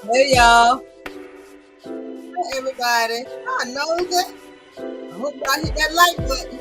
Hey y'all. Hey everybody. I know that. I hope y'all hit that like button.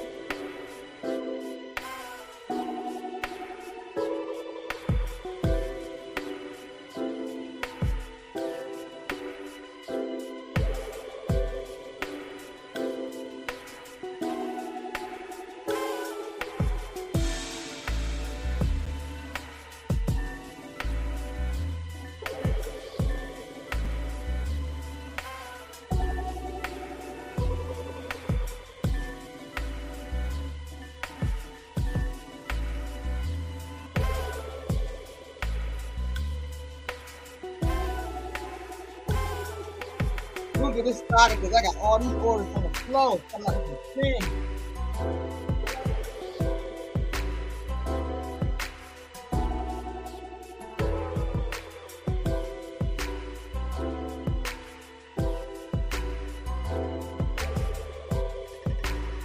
We'll get this started because I got all these orders on the floor. I'm not gonna sing.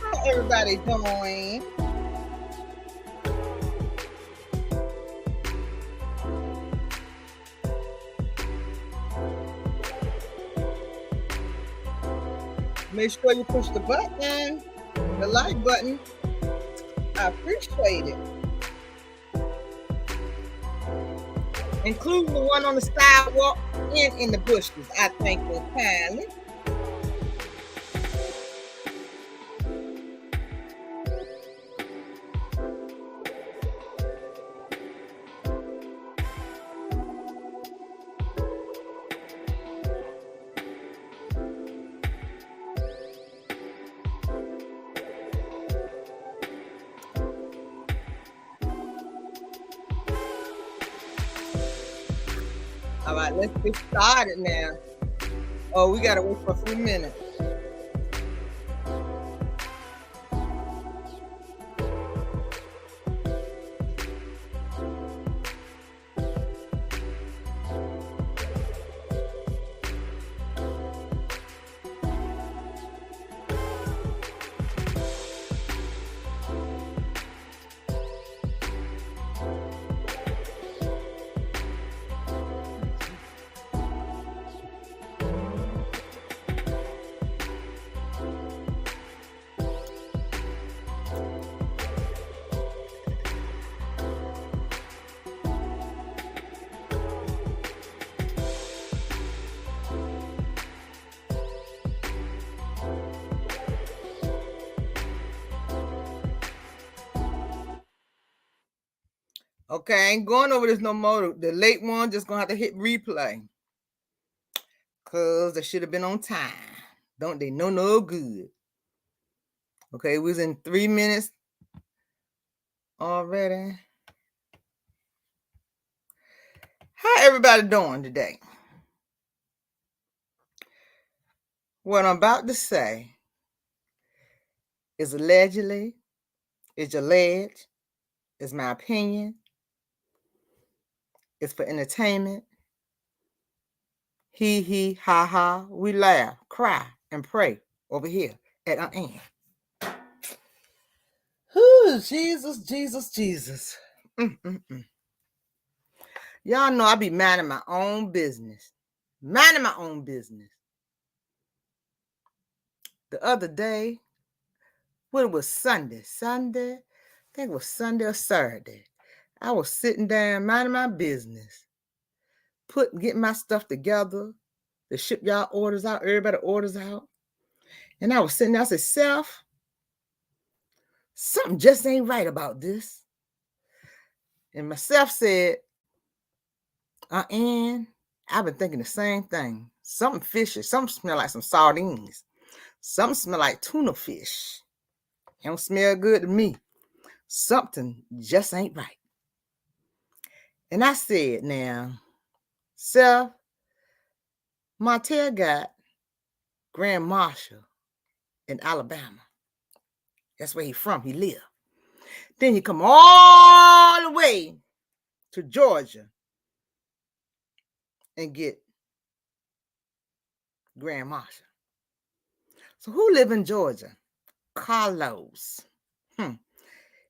How everybody doing? Make sure you push the button, the like button. I appreciate it. Including the one on the sidewalk and in the bushes. I thank you kindly. All right, let's get started now. Oh, we gotta wait for a few minutes. Okay, I ain't going over this no more. The late one just gonna have to hit replay. Cause they should have been on time. Don't they know no good? Okay, we was in 3 minutes already. How everybody doing today? What I'm about to say is allegedly, it's alleged, it's my opinion, it's for entertainment. He, ha, ha. We laugh, cry, and pray over here at our end. Ooh, Jesus, Jesus, Jesus. Y'all know I be minding my own business. Minding my own business. The other day, when it was Sunday, I think it was Sunday or Saturday, I was sitting down minding my business, getting my stuff together to ship y'all orders out, everybody orders out. And I was sitting there, I said, Self, something just ain't right about this. And myself said, Ann, I've been thinking the same thing. Something fishy, something smell like some sardines. Something smell like tuna fish. It don't smell good to me. Something just ain't right. And I said, now, Self, Martell got Grand Marshal in Alabama. That's where he from. He live. Then you come all the way to Georgia and get Grand Marshal. So who live in Georgia? Carlos.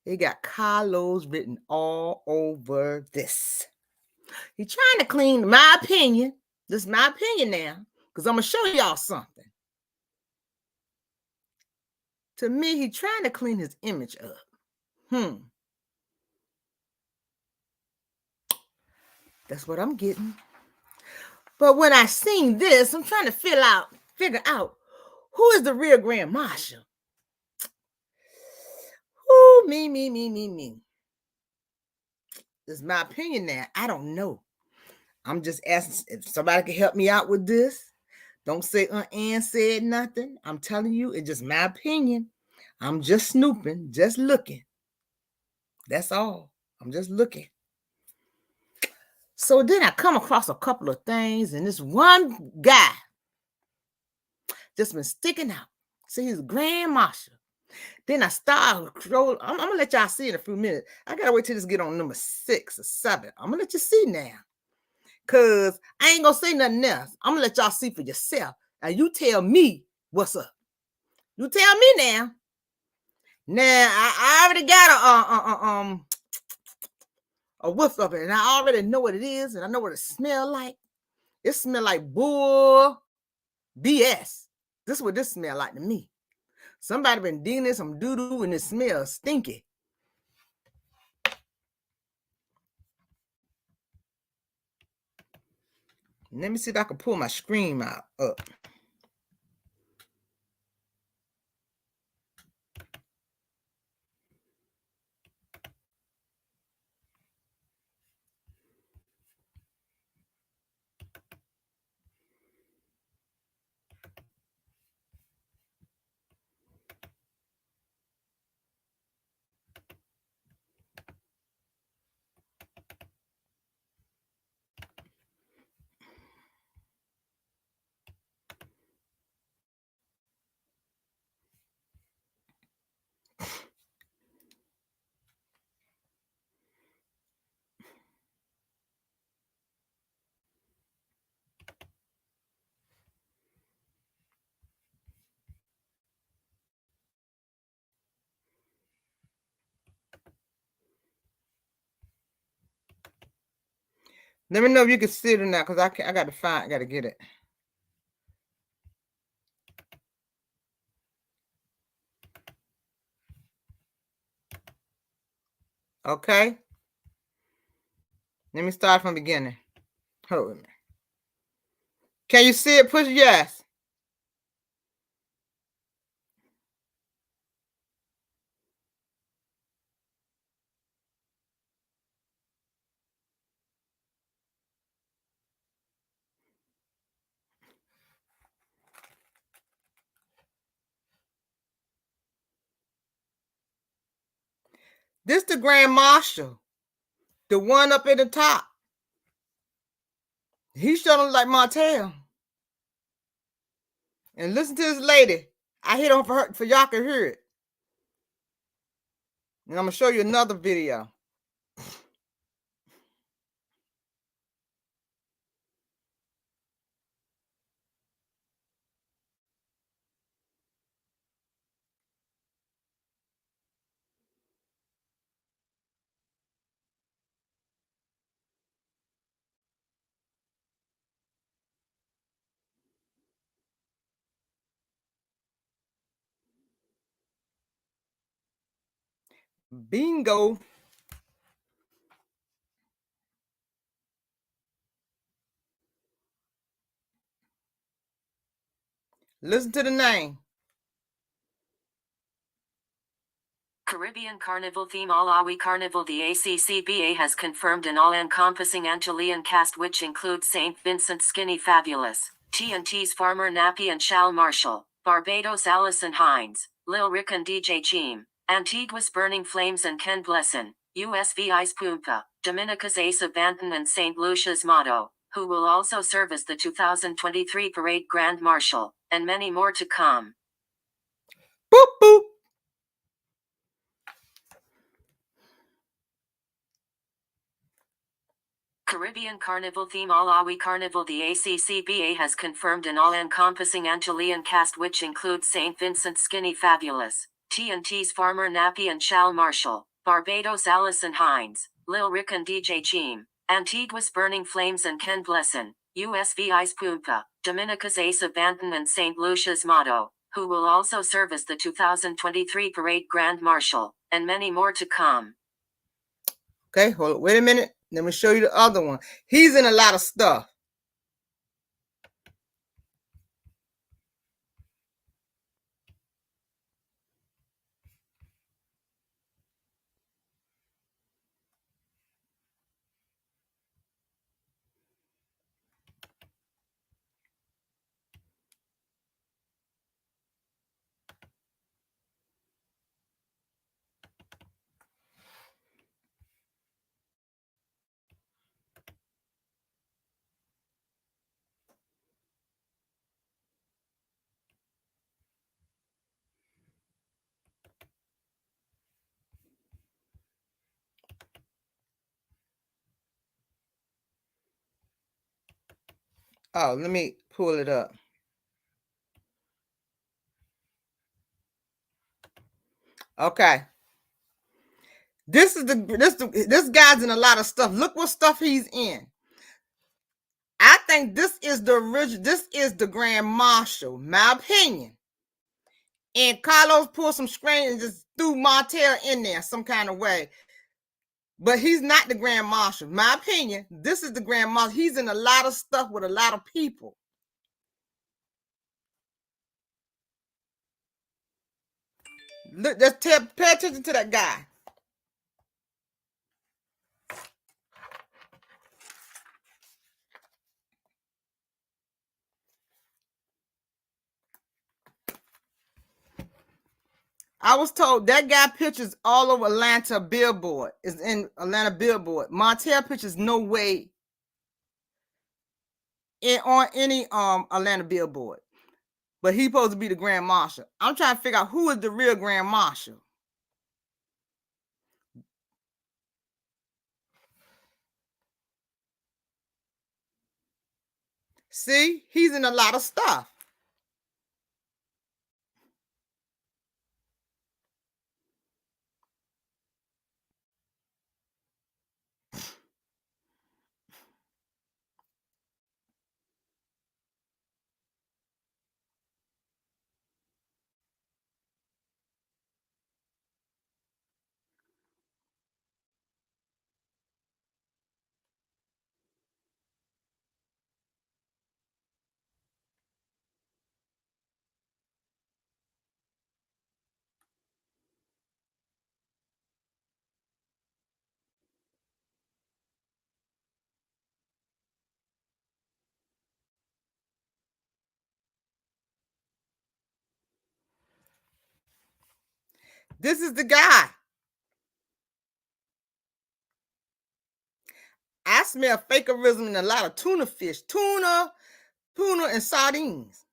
He got Carlos written all over this. He trying to clean, in my opinion, This is my opinion now, because I'm going to show y'all something. To me, he's trying to clean his image up. That's what I'm getting. But when I seen this, I'm trying to figure out who is the real Grand Marshal. Ooh, me. This is my opinion now. I don't know. I'm just asking if somebody can help me out with this. Don't say Ann said nothing. I'm telling you, it's just my opinion. I'm just snooping, just looking. That's all. I'm just looking. So then I come across a couple of things, and this one guy just been sticking out. See, he's Grand Marshal. Then I start scrolling. I'm gonna let y'all see in a few minutes. I gotta wait till this get on number 6 or 7. I'm gonna let you see now. Cause I ain't gonna say nothing else. I'm gonna let y'all see for yourself. And you tell me what's up. You tell me now. Now I already got a whiff of it, and I already know what it is, and I know what it smells like. It smells like bull BS. This is what this smells like to me. Somebody been digging in some doo-doo and it smells stinky. Let me see if I can pull my screen out up. Let me know if you can see it or not, because I got to get it. Okay. Let me start from the beginning. Hold on. Can you see it? Push yes. This the Grand Marshal. The one up at the top. He sure don't like Martell. And listen to this lady. I hit on for her, for y'all can hear it. And I'm going to show you another video. Bingo. Listen to the name. Caribbean Carnival theme All-Awi Carnival. The ACCBA has confirmed an all-encompassing Antillian cast which includes St. Vincent Skinny Fabulous, TNT's Farmer Nappy and Shal Marshall, Barbados Alison Hines, Lil Rick and DJ Cheem, Antigua's Burning Flames and Ken Blesson, USVI's Poompa, Dominica's Asa Banton and St. Lucia's Motto, who will also serve as the 2023 Parade Grand Marshal, and many more to come. Boop, boop. Caribbean Carnival theme All-Awi Carnival. The ACCBA has confirmed an all-encompassing Antillian cast which includes St. Vincent Skinny Fabulous, TNT's Farmer Nappy and Shal Marshall, Barbados Alison Hines, Lil Rick and DJ Cheem, Antigua's Burning Flames and Ken Blesson, USV Ice Punta, Dominica's Ace of Banton and St. Lucia's Motto, who will also serve as the 2023 Parade Grand Marshal, and many more to come. Okay, hold on. Wait a minute. Let me show you the other one. He's in a lot of stuff. Oh, let me pull it up. Okay. This guy's in a lot of stuff. Look what stuff he's in. I think this is the original. This is the Grand Marshal, my opinion. And Carlos pulled some string and just threw Martell in there some kind of way. But he's not the Grand Marshal. My opinion, this is the Grand Marshal. He's in a lot of stuff with a lot of people. Look, just pay attention to that guy. I was told that guy pictures all over Atlanta billboard. Is in Atlanta billboard. Martell pictures no way on any Atlanta billboard. But he's supposed to be the Grand Marshal. I'm trying to figure out who is the real Grand Marshal. See, he's in a lot of stuff. This is the guy. I smell fakerism in a lot of tuna fish. Tuna, and sardines.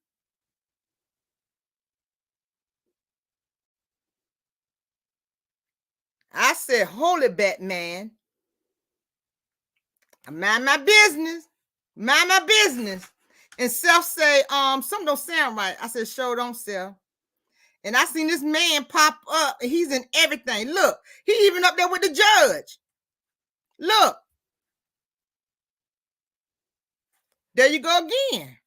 I said, holy Batman. I mind my business. Mind my business. And Self say, something don't sound right. I said, show don't sell. And I seen this man pop up, and he's in everything. Look, he even up there with the judge. Look. There you go again.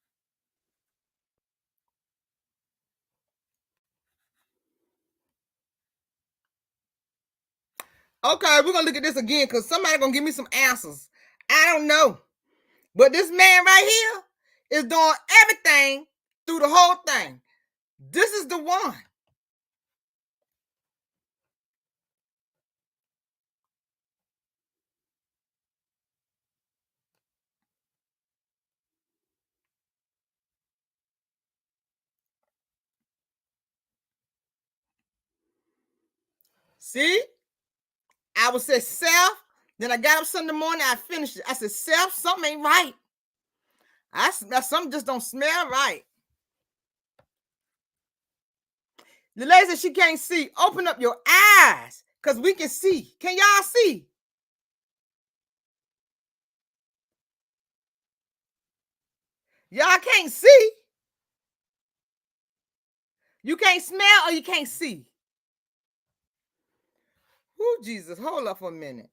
Okay, we're gonna look at this again because somebody gonna give me some answers. I don't know. But this man right here is doing everything through the whole thing. This is the one. See? I would say Self. Then I got up Sunday morning, I finished it. I said, Self, something ain't right. Something just don't smell right. The lady said she can't see. Open up your eyes because we can see. Can y'all see? Y'all can't see. You can't smell or you can't see. Who Jesus? Hold up for a minute.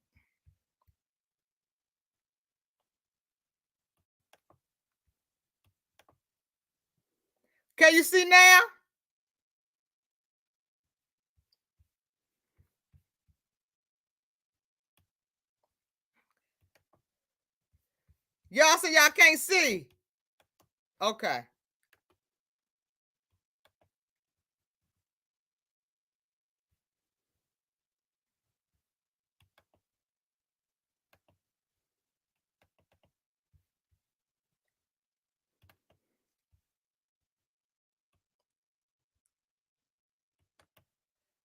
Can you see now? Y'all say y'all can't see. Okay.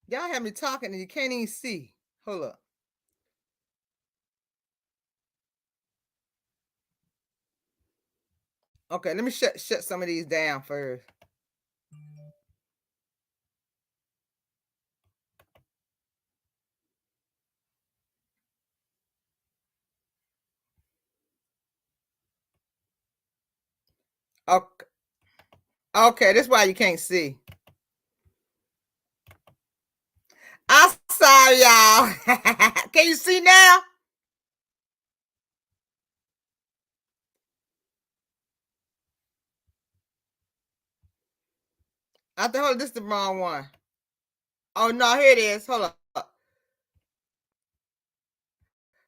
Y'all have me talking and you can't even see. Hold up. Okay, let me shut some of these down first. Okay. Okay, that's why you can't see. I'm sorry, y'all. Can you see now? I think, hold on, this is the wrong one. Oh, no, here it is. Hold up.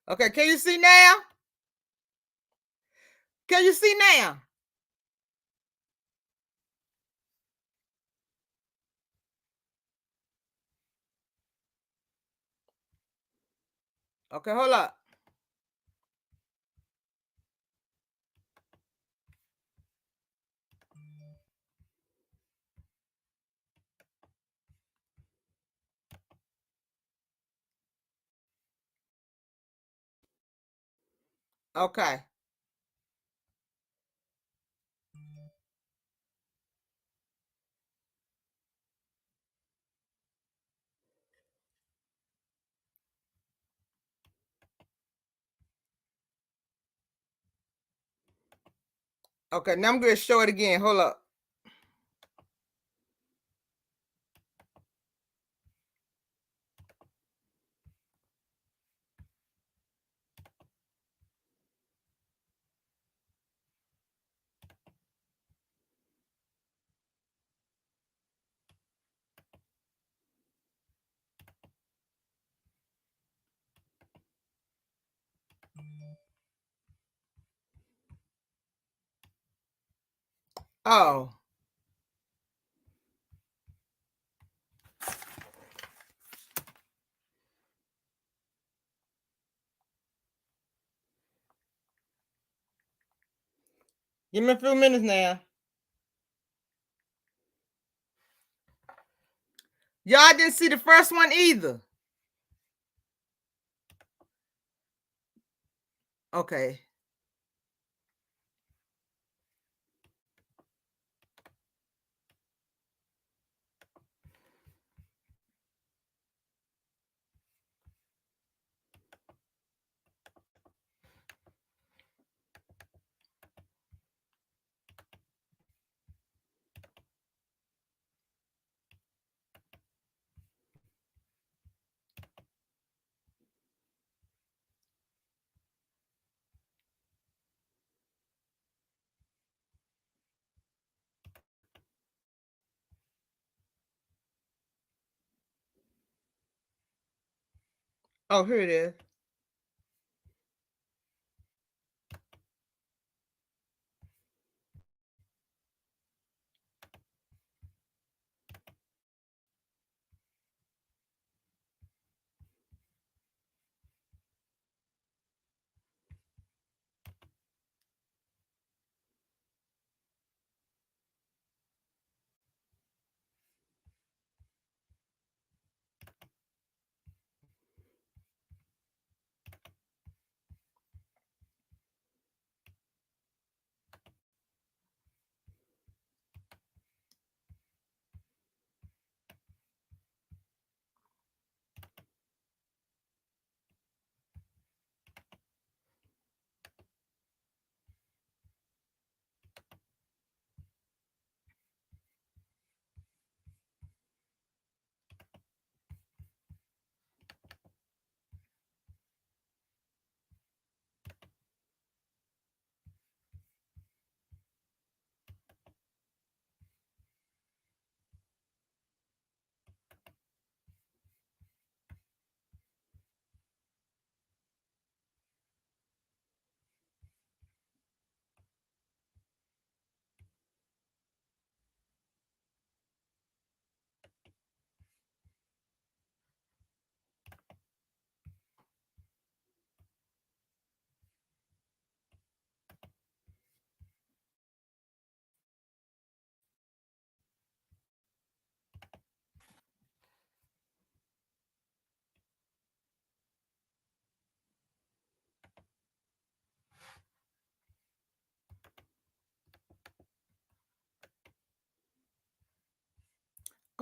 Okay, can you see now? Can you see now? Okay, hold up. Okay. Okay, now I'm going to show it again. Hold up. Oh. Give me a few minutes now. Y'all didn't see the first one either. Okay. Oh, here it is.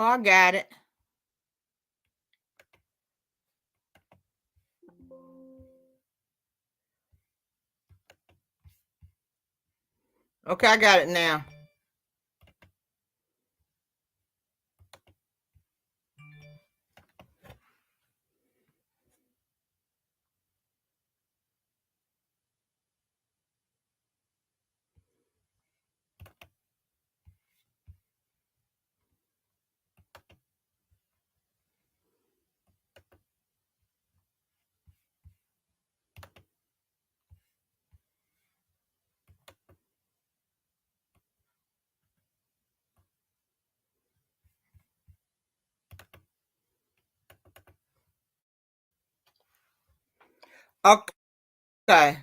Oh, I got it. Okay, I got it now. Okay.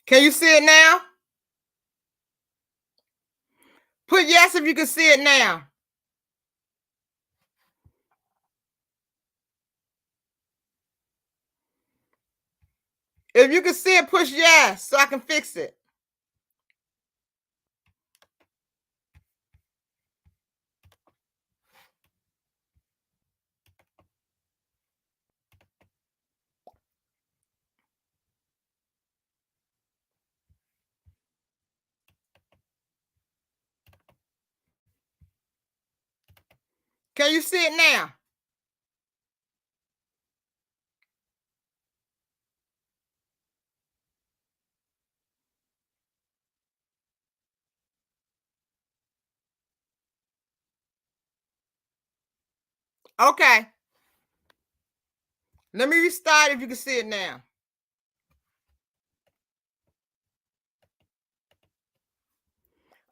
Can you see it now? Put yes if you can see it now. If you can see it, push yes so I can fix it. Can you see it now? Okay. Let me restart if you can see it now.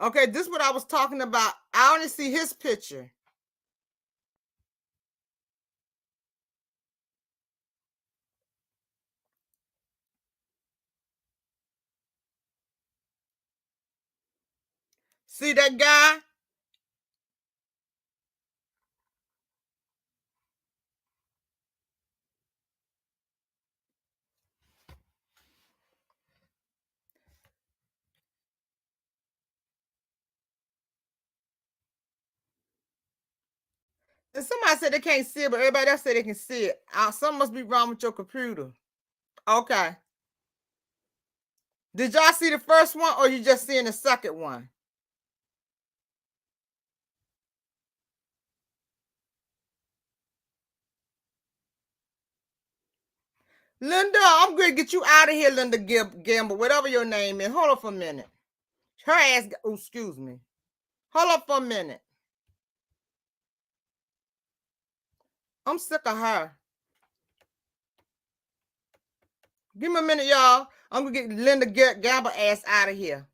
Okay, this is what I was talking about. I only see his picture. See that guy? And somebody said they can't see it, but everybody else said they can see it. Something must be wrong with your computer. Okay. Did y'all see the first one or you just seeing the second one? Linda, I'm going to get you out of here, Linda Gamble, whatever your name is. Hold on for a minute. Her ass, oh, excuse me. Hold on for a minute. I'm sick of her. Give me a minute, y'all. I'm going to get Linda Gamble ass out of here.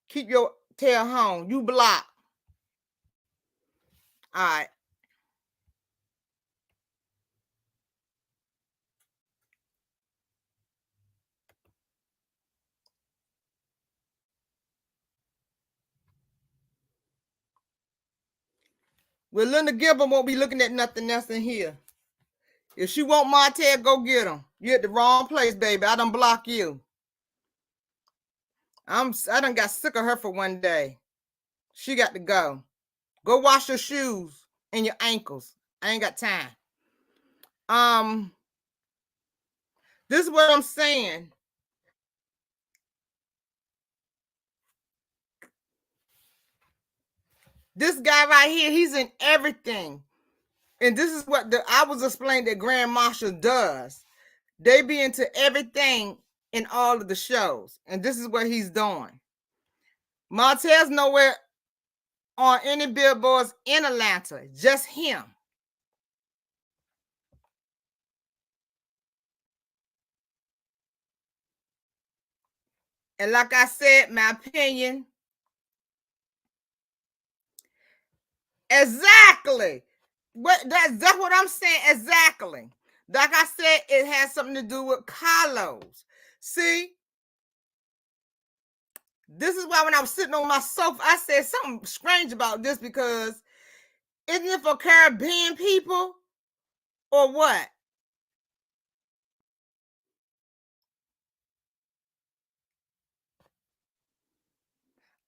Keep your tail home. You block. All right. Well, Linda Gilbert won't be looking at nothing else in here. If she want Martell, go get him. You're at the wrong place, baby. I done block you. I done got sick of her for one day. She got to go. Go wash your shoes and your ankles. I ain't got time. This is what I'm saying. This guy right here, he's in everything. And this is what I was explaining that Grand Marshal does. They be into everything in all of the shows. And this is what he's doing. Martell's nowhere on any billboards in Atlanta. Just him. And like I said, my opinion. Exactly. That's what I'm saying. Exactly. Like I said, it has something to do with Carlos. See, this is why when I was sitting on my sofa, I said something strange about this because isn't it for Caribbean people? or what?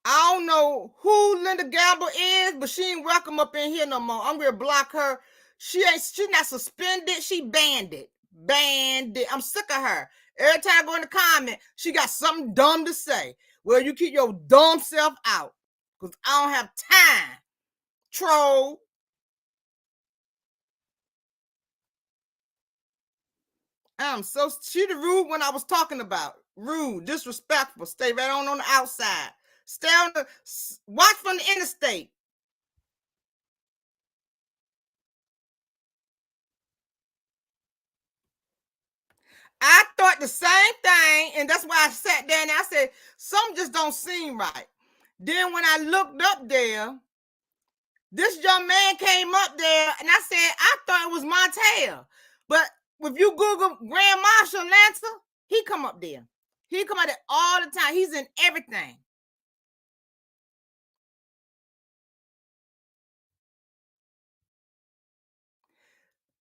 I don't know who Linda Gamble is, but she ain't welcome up in here no more. I'm gonna block her. She's not suspended, she banned it. Banned it. I'm sick of her. Every time I go in the comment, she got something dumb to say. Well, you keep your dumb self out. Because I don't have time. Troll. She the rude one I was talking about. Rude, disrespectful. Stay right on the outside. Stay on the watch from the interstate. I thought the same thing, and that's why I sat there and I said, something just don't seem right. Then when I looked up there, this young man came up there, and I said, I thought it was Martell. But if you Google Grand Marshal Atlanta, he come up there. He come out there all the time. He's in everything.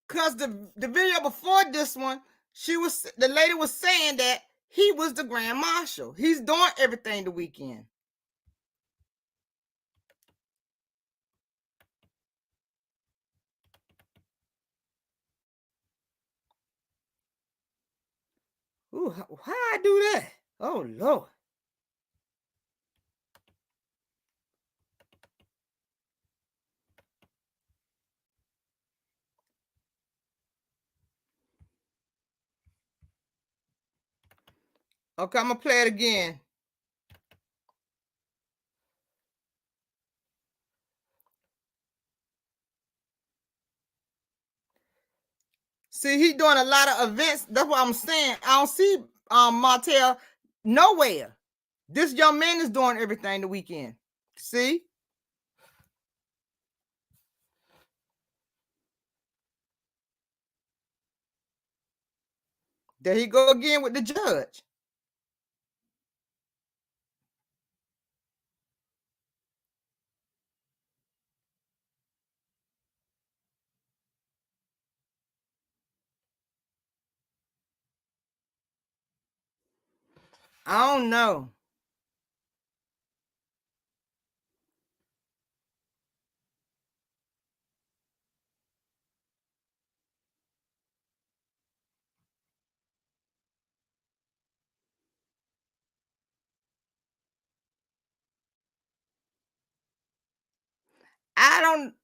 Cause the video before this one, the lady was saying that he was the Grand Marshal. He's doing everything the weekend. Ooh, how I do that? Oh Lord. Okay, I'm gonna play it again. See, he doing a lot of events. That's what I'm saying. I don't see Martell nowhere. This young man is doing everything the weekend. See? There he go again with the judge. I don't know. I don't.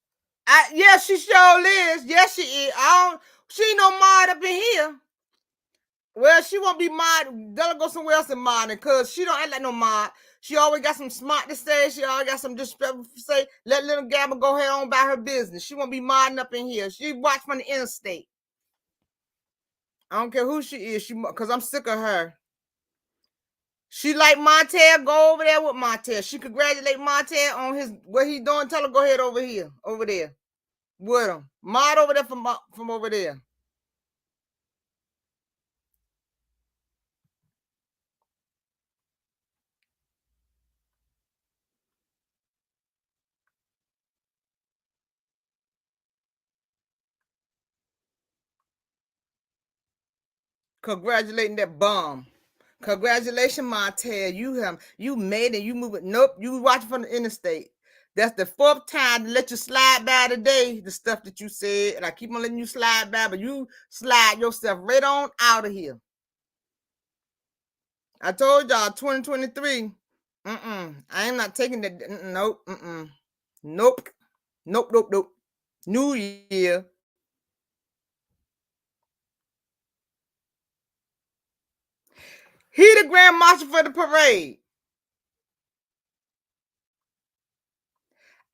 Yeah, she sure is. Yes, she is. She ain't no mod up in here. Well, she won't be mod. They'll go somewhere else and mod it because she don't act like no mod. She always got some smart to say. She always got some disrespectful to say. Let little Gabba go ahead on about her business. She won't be modding up in here. She watch from the interstate. I don't care who she is. Because I'm sick of her. She like Martell. Go over there with Martell. She congratulate Martell on what he doing. Tell her go ahead over here, over there with him. Mod over there from over there. Congratulating that bum. Congratulations, Martell. You made it. You move it. Nope. You watching from the interstate. That's the fourth time to let you slide by today. The stuff that you said, and I keep on letting you slide by, but you slide yourself right on out of here. I told y'all 2023. I am not taking that. Nope. Nope. Nope. Nope. Nope. New Year. He the grand marshal for the parade.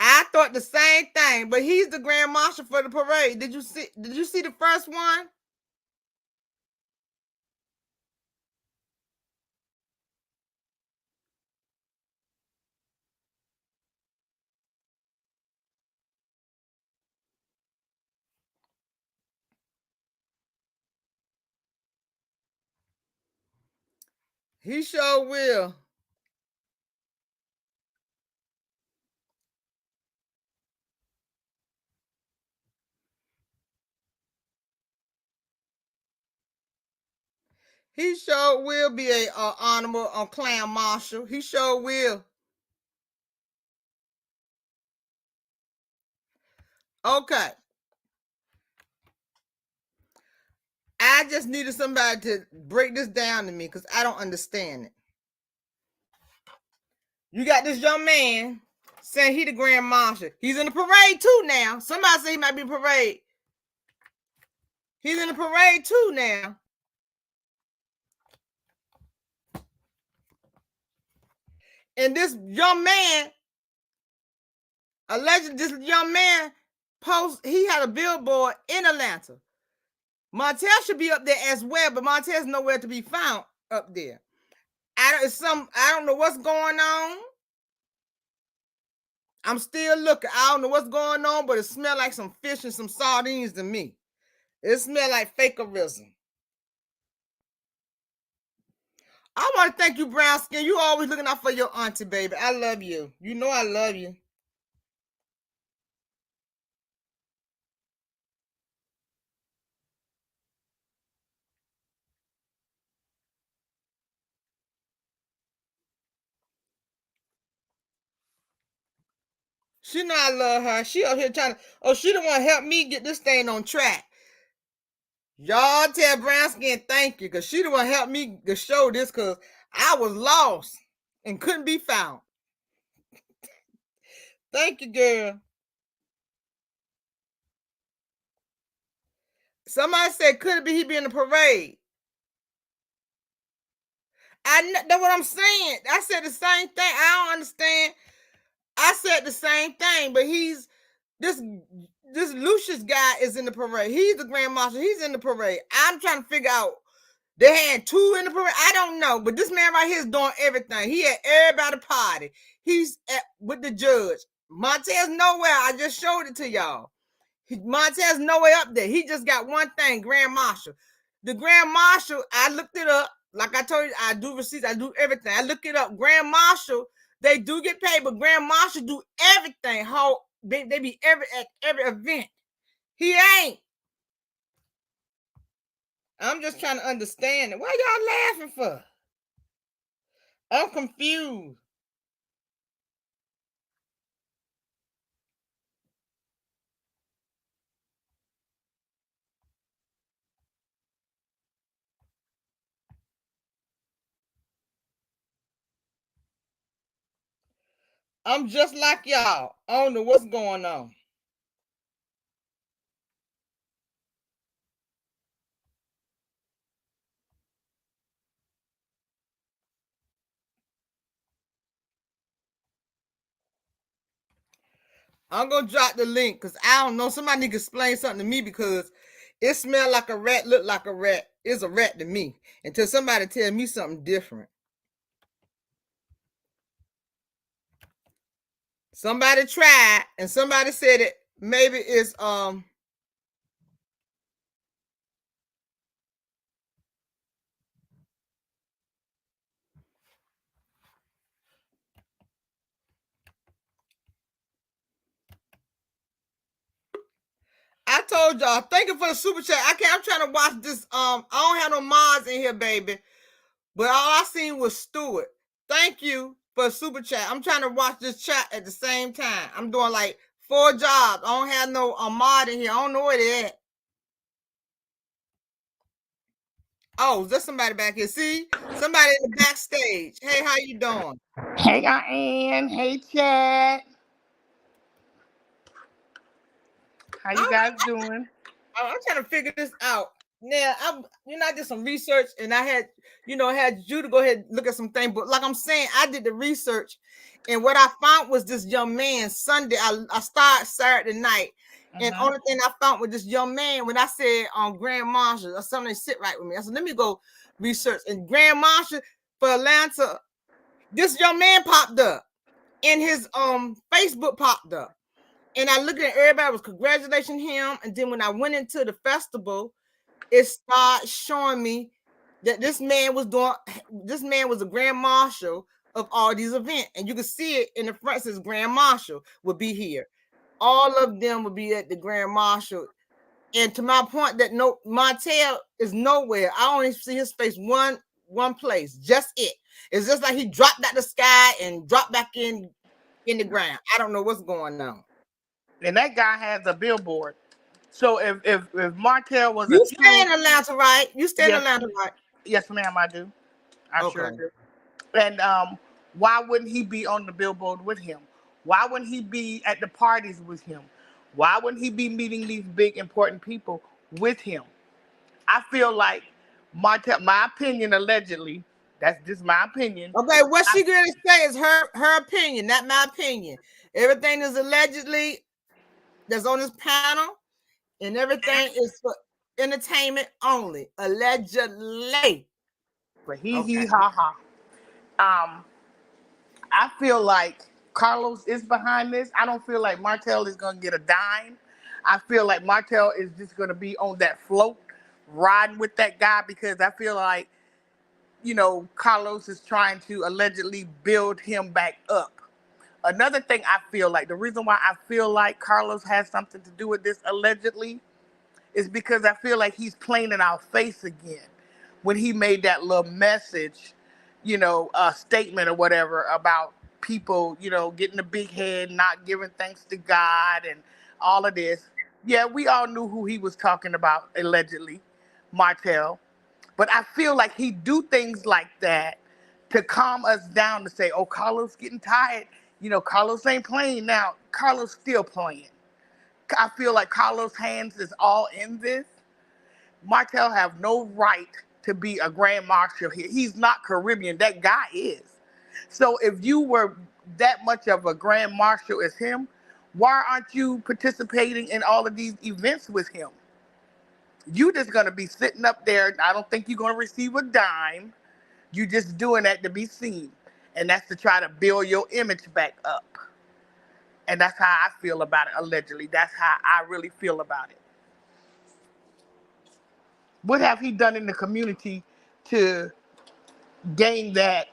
I thought the same thing, but he's the grand marshal for the parade. Did you see the first one? He sure will. He sure will be a honorable clan marshal. He sure will. Okay. I just needed somebody to break this down to me because I don't understand it. You got this young man saying he the grand marshal. He's in the parade too now. Somebody say he might be in the parade. He's in the parade too now. And this young man, allegedly, this young man he had a billboard in Atlanta. Martell should be up there as well, but Martell's nowhere to be found up there. I don't know what's going on. I'm still looking. I don't know what's going on, but it smells like some fish and some sardines to me. It smells like fakerism. I want to thank you, Brown Skin. You always looking out for your auntie, baby. I love you. You know I love you. She know I love her. She up here trying to, she the one help me get this thing on track. Y'all tell Brown Skin thank you, because she the one helped me to show this, because I was lost and couldn't be found. Thank you, girl. Somebody said, could it be he be in the parade? That's what I'm saying. I said the same thing. I don't understand. I said the same thing, but this Lucius guy is in the parade. He's the grand marshal. He's in the parade. I'm trying to figure out. They had two in the parade. I don't know, but this man right here is doing everything. He had everybody party. He's with the judge. Martell's nowhere. I just showed it to y'all. Martell's nowhere up there. He just got one thing, grand marshal. The grand marshal, I looked it up. Like I told you, I do receipts. I do everything. I look it up. Grand marshal, they do get paid, but grand marshal do everything. How they be at every event. He ain't. I'm just trying to understand it. Why y'all laughing for? I'm confused. I'm just like y'all. I don't know what's going on. I'm gonna drop the link because I don't know. Somebody need to explain something to me, because it smelled like a rat, looked like a rat. It's a rat to me until somebody tell me something different. Somebody tried and somebody said it maybe it's I told y'all, thank you for the super chat. I'm trying to watch this. I don't have no mods in here, baby. But all I seen was Stewart. Thank you for super chat. I'm trying to watch this chat at the same time. I'm doing like 4 jobs. I don't have no mod in here. I don't know where they at. Oh, is there somebody back here? See? Somebody in the backstage. Hey, how you doing? Hey, Ann. Hey, Chad. How you guys doing? I'm trying to figure this out. Now, I did some research and I had you to go ahead and look at some things. But like I'm saying, I did the research, and what I found was this young man Sunday. I started Saturday night, and only thing I found was this young man. When I said Grand Marshal or something, sit right with me. I said, let me go research. And Grand Marshal for Atlanta, this young man popped up, and his Facebook popped up. And I looked at everybody was congratulating him. And then when I went into the festival, it started showing me that this man was a grand marshal of all these events. And you can see it in the front, says grand marshal would be here. All of them would be at the grand marshal And to my point that no Martell is nowhere. I only see his face one place. Just it. It's just like he dropped out the sky and dropped back in the ground. I don't know what's going on. And that guy has a billboard. So if Martell was a You stay in few, Atlanta, right? You stay in yes, Atlanta, right? yes, ma'am, I do. I sure Okay. do. And why wouldn't he be on the billboard with him? Why wouldn't he be at the parties with him? Why wouldn't he be meeting these big important people with him? I feel like Martell, my opinion, allegedly, that's just my opinion. Okay, what she gonna say is her opinion, not my opinion. Everything is allegedly that's on this panel, and everything is for entertainment only. Allegedly. But he ha ha. I feel like Carlos is behind this. I don't feel like Martell is gonna get a dime. I feel like Martell is just gonna be on that float, riding with that guy because I feel like, Carlos is trying to allegedly build him back up. Another thing I feel like, the reason why I feel like Carlos has something to do with this allegedly is because I feel like he's playing in our face again when he made that little message, statement or whatever about people, getting a big head, not giving thanks to God and all of this. Yeah, we all knew who he was talking about, allegedly, Martell. But I feel like he do things like that to calm us down to say, oh, Carlos getting tired. Carlos ain't playing now. Carlos still playing. I feel like Carlos' hands is all in this. Martell have no right to be a grand marshal here. He's not Caribbean. That guy is. So if you were that much of a grand marshal as him, why aren't you participating in all of these events with him? You just gonna be sitting up there. I don't think you're gonna receive a dime. You just doing that to be seen, and that's to try to build your image back up. And that's how I feel about it. Allegedly, that's how I really feel about it. What have he done in the community to gain that,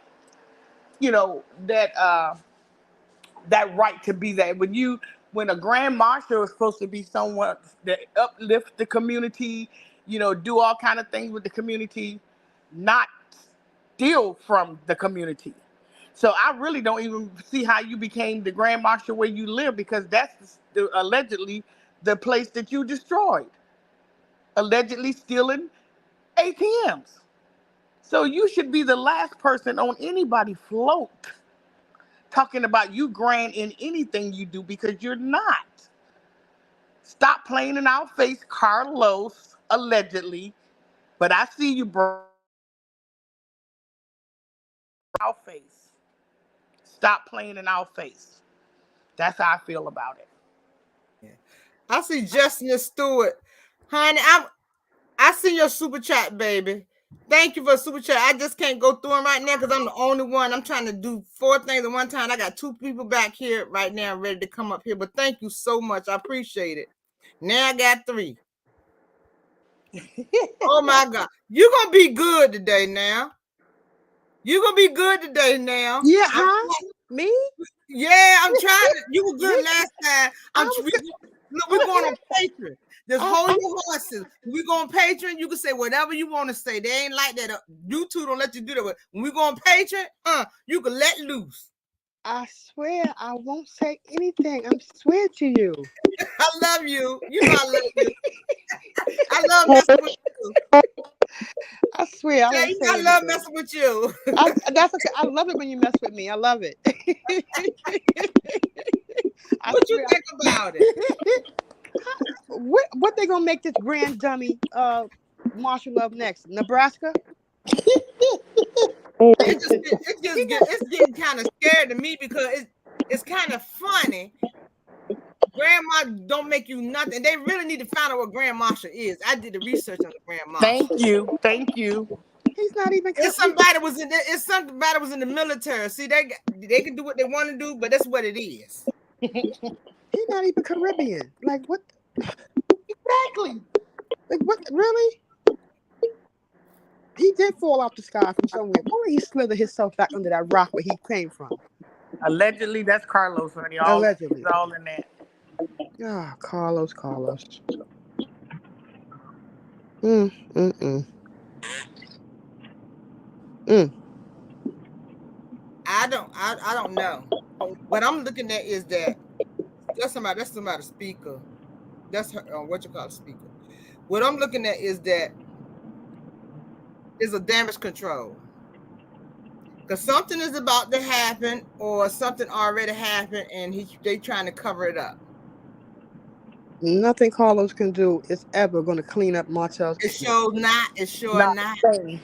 that right to be that? When a grand marshal is supposed to be someone that uplift the community, do all kind of things with the community, not steal from the community. So I really don't even see how you became the grand marshal where you live, because that's allegedly the place that you destroyed, allegedly stealing ATMs. So you should be the last person on anybody's float talking about you grand in anything you do, because you're not. Stop playing in our face, Carlos, allegedly. But I see you, bro. Our face. Stop playing in our face. That's how I feel about it. Yeah. I see Justin Stewart. Honey, I see your super chat, baby. Thank you for super chat. I just can't go through them right now because I'm the only one. I'm trying to do 4 things at one time. I got 2 people back here right now ready to come up here. But thank you so much. I appreciate it. Now I got 3. Oh my God. You're going to be good today now. You're going to be good today now. Yeah, huh? Me? Yeah, I'm trying to. You were good last time. We're going on Patreon. Just hold your horses. We're going on Patreon. You can say whatever you want to say. They ain't like that. YouTube don't let you do that. But when we go on Patreon, you can let loose. I swear I won't say anything. I swear to you. I love you. You know I love you. I love messing with you. I swear I won't say I love anything. messing with you. That's okay. I love it when you mess with me. I love it. What you think about it? What they gonna make this grand dummy marshal of next? Nebraska? It's getting kind of scared to me because it's kind of funny. Grandma don't make you nothing. They really need to find out what Grand Marshal is. I did the research on the Grand Marshal. Thank you. He's not even. It's somebody was in the military. See, they can do what they want to do, but that's what it is. He's not even Caribbean. Like what? Exactly. Like what? Really? He did fall off the sky from somewhere. Why would he slither himself back under that rock where he came from? Allegedly, that's Carlos, honey. Allegedly. It's all in that. Ah, Carlos. Mm, mm, mm. Mm. I don't know. What I'm looking at is that that's somebody speaker. That's her what you call a speaker. What I'm looking at is that is a damage control. Because something is about to happen or something already happened and they trying to cover it up. Nothing Carlos can do is ever going to clean up Martell's It's business. sure not. It's sure Not not. the same.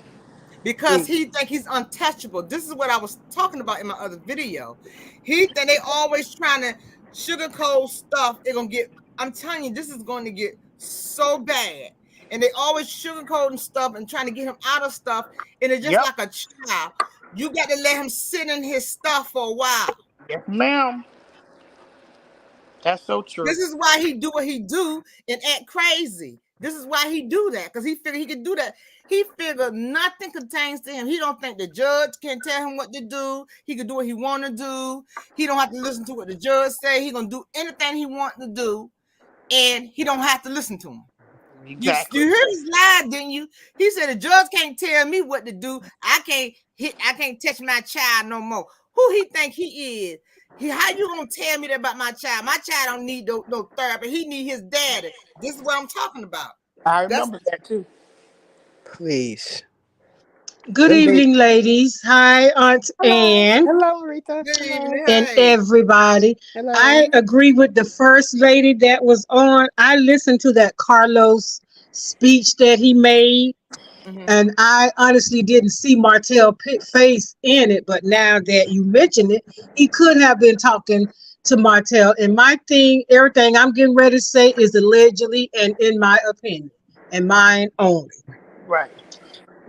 Because he think he's untouchable. This is what I was talking about in my other video. He think they always trying to sugarcoat stuff. They're gonna get. I'm telling you, this is going to get so bad. And they always sugarcoating stuff and trying to get him out of stuff. And it's just Yep. like a child. You got to let him sit in his stuff for a while. Yes, ma'am. That's so true. This is why he do what he do and act crazy. This is why he do that, because he figured he could do that. He figured nothing contains to him. He don't think the judge can tell him what to do. He can do what he want to do. He don't have to listen to what the judge say. He gonna do anything he want to do, and he don't have to listen to him. Exactly. You heard his lie, didn't you? He said the judge can't tell me what to do. I can't touch my child no more. Who he think he is? How you gonna tell me that about my child? My child don't need no therapy. He need his daddy. This is what I'm talking about. I remember that too. Please. Good evening, ladies. Hi, Aunt Ann Hello, Rita. Good Hello. evening. and Hey. everybody. Hello. I agree with the first lady that was on. I listened to that Carlos speech that he made, and I honestly didn't see Martell face in it. But now that you mention it, he could have been talking to Martell. And my thing, everything I'm getting ready to say is allegedly and in my opinion, and mine only. Right.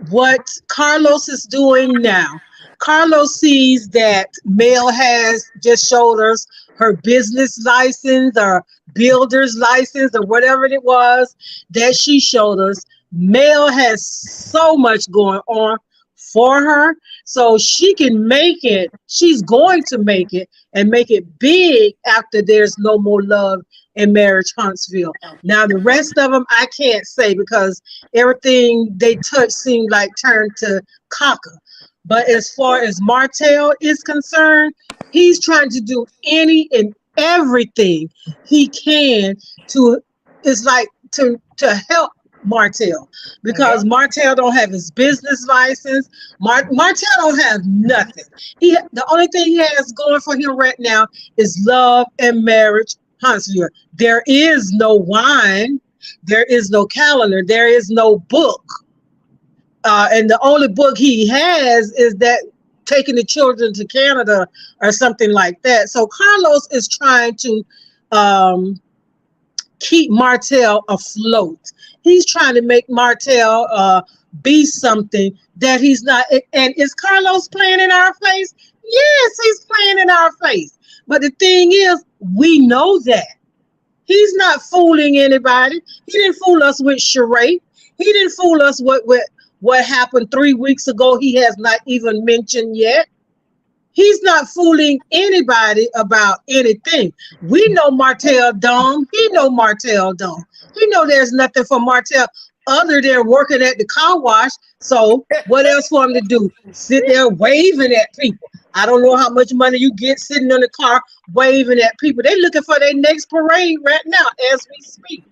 What Carlos is doing now. Carlos sees that Mel has just showed us her business license or builder's license or whatever it was that she showed us. Mel has so much going on for her, so she can make it. She's going to make it and make it big after there's no more love in Marriage Huntsville. Now the rest of them I can't say because everything they touch seemed like turned to caca. But as far as Martell is concerned, he's trying to do any and everything he can to it's like to help Martell because Martell don't have his business license. Martell don't have nothing. The only thing he has going for him right now is love and marriage. Huntsville. There is no wine. There is no calendar. There is no book. And the only book he has is that taking the children to Canada or something like that. So Carlos is trying to keep Martell afloat. He's trying to make Martell be something that he's not. And is Carlos playing in our face? Yes, he's playing in our face. But the thing is, we know that. He's not fooling anybody. He didn't fool us with charade. He didn't fool us with what happened 3 weeks ago. He has not even mentioned yet. He's not fooling anybody about anything. We know Martell dumb. He know Martell dumb. He know there's nothing for Martell other than working at the car wash. So what else for him to do? Sit there waving at people. I don't know how much money you get sitting in the car waving at people. They're looking for their next parade right now as we speak.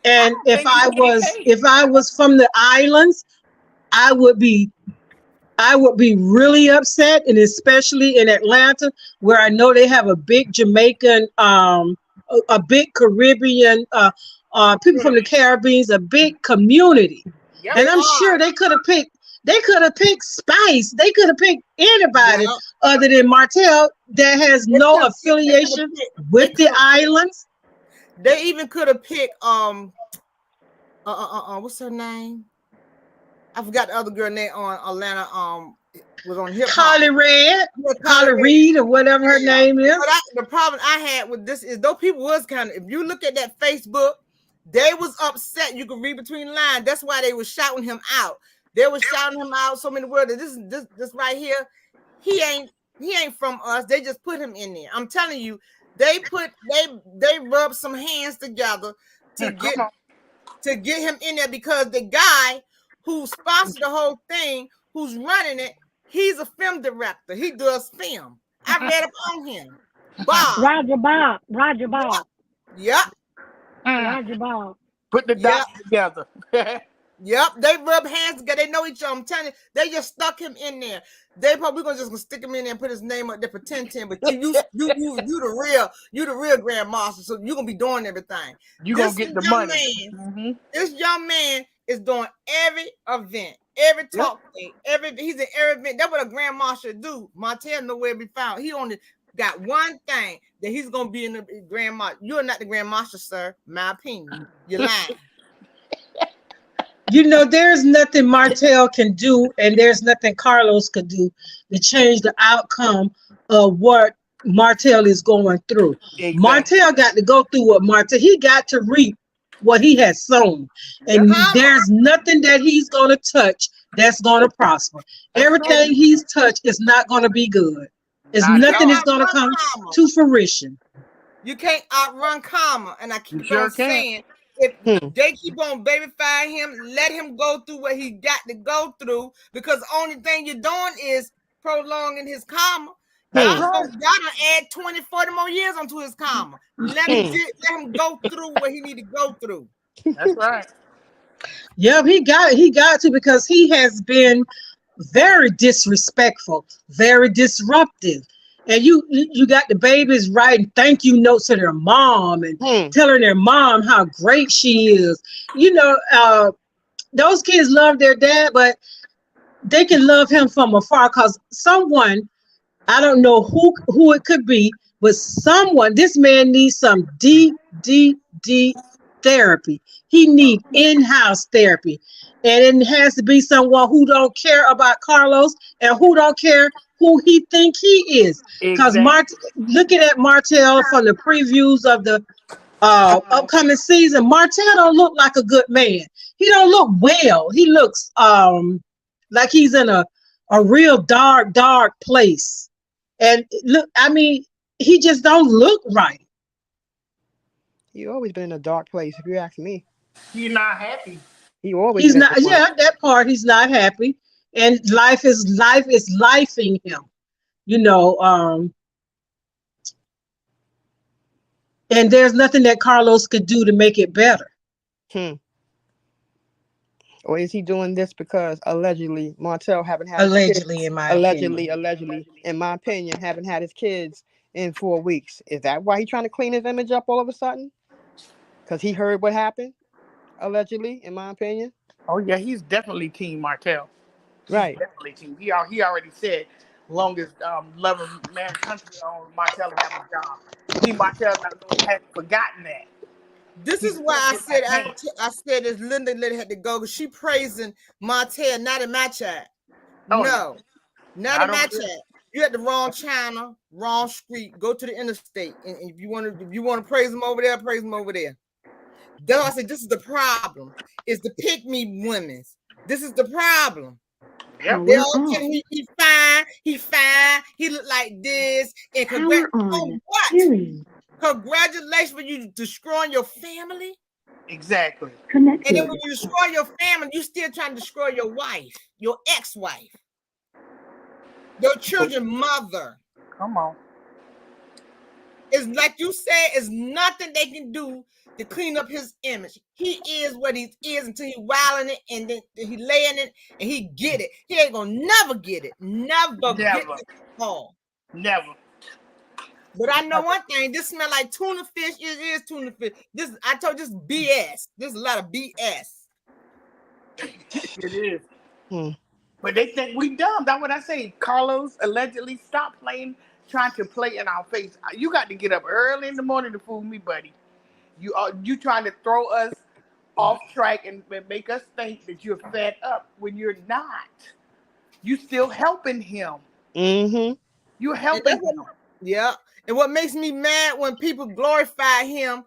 And if I was from the islands, I would be really upset, and especially in Atlanta, where I know they have a big Jamaican, a big Caribbean, people from the Caribbean, a big community, and I'm sure they could have picked Spice. They could have picked anybody other than Martell that has no affiliation with the islands. They even could have picked what's her name? I forgot the other girl name on Atlanta. Was on hip hop. Holly Reed, or whatever her name is. But the problem I had with this is those people was kind of. If you look at that Facebook, they was upset. You can read between the lines. That's why they was shouting him out. They was shouting him out so many words. This right here, he ain't from us. They just put him in there. I'm telling you, they rubbed some hands together to get him in there because the guy who sponsored the whole thing, who's running it, he's a film director. He does film. I read about him. Bob. Roger Bob. Roger Bob. Yep. Roger Bob. Put the dots together. Yep, they rub hands together. They know each other. I'm telling you, they just stuck him in there. They probably gonna stick him in there and put his name up there, pretend to him. But you the real grand master, so you gonna be doing everything. You gonna get the money. This young man is doing every event, every talk thing, he's in every event. That's what a grand master do. Martell nowhere to be found. He only got one thing that he's gonna be in the grand master. You're not the grand master, sir. My opinion. You're lying. You know, there's nothing Martell can do, and there's nothing Carlos could do to change the outcome of what Martell is going through. Exactly. Martell got to go through what Martell, he got to reap what he has sown. And there's nothing that he's going to touch that's going to prosper. Everything he's touched is not going to be good. It's nothing is going to come to fruition. You can't outrun karma. And I keep on saying, if they keep on babyfying him, let him go through what he got to go through, because the only thing you're doing is prolonging his karma. Y'all gonna add 20, 40 more years onto his karma. Let him go through what he need to go through. That's right. Yep, he got to, because he has been very disrespectful, very disruptive. And you got the babies writing thank you notes to their mom and telling their mom how great she is. You know, those kids love their dad, but they can love him from afar, because someone, I don't know who it could be, but someone, this man needs some deep therapy. He needs in-house therapy. And it has to be someone who don't care about Carlos and who don't care who he think he is. Because looking at Martell from the previews of the upcoming season, Martell don't look like a good man. He don't look well. He looks like he's in a real dark place. And look, I mean, he just don't look right. He always been in a dark place, if you ask me. He's not happy. He's not. Yeah, that part, he's not happy, and life is lifing him, you know. And there's nothing that Carlos could do to make it better. Or is he doing this because allegedly Martell haven't had allegedly kids, in my allegedly in my opinion haven't had his kids in 4 weeks? Is that why he's trying to clean his image up all of a sudden? Because he heard what happened, allegedly, in my opinion. Oh yeah, he's definitely Team Martell. Right. Definitely Team. He already said, long as love of man country on Martell have a job. Team Martell hasn't forgotten that. This is why I said this Linda had to go, because she praising Martell, not in my chat. No, not in my chat. You're at the wrong channel, wrong street. Go to the interstate, and if you want to praise him over there, praise him over there. Though I said this is the problem: is the pick me women's. This is the problem. Yep. They're all telling he fine, he look like this, and what? Congratulations for you destroying your family. Exactly. And then when you destroy your family, you still trying to destroy your wife, your ex-wife, your children's mother. Come on. It's like you said, it's nothing they can do to clean up his image. He is what he is until he wilding it, and then he laying it, and he get it. He ain't gonna never get it. Never. Get it. Oh. Never. But I know one thing, this smell like tuna fish. It is tuna fish. I told you, this BS. There's a lot of BS. It is. But they think we dumb. That's what I say. Carlos allegedly stopped trying to play in our face. You got to get up early in the morning to fool me, buddy. You trying to throw us off track and make us think that you're fed up when you're not. You still helping him. You're helping him. Yeah. And what makes me mad when people glorify him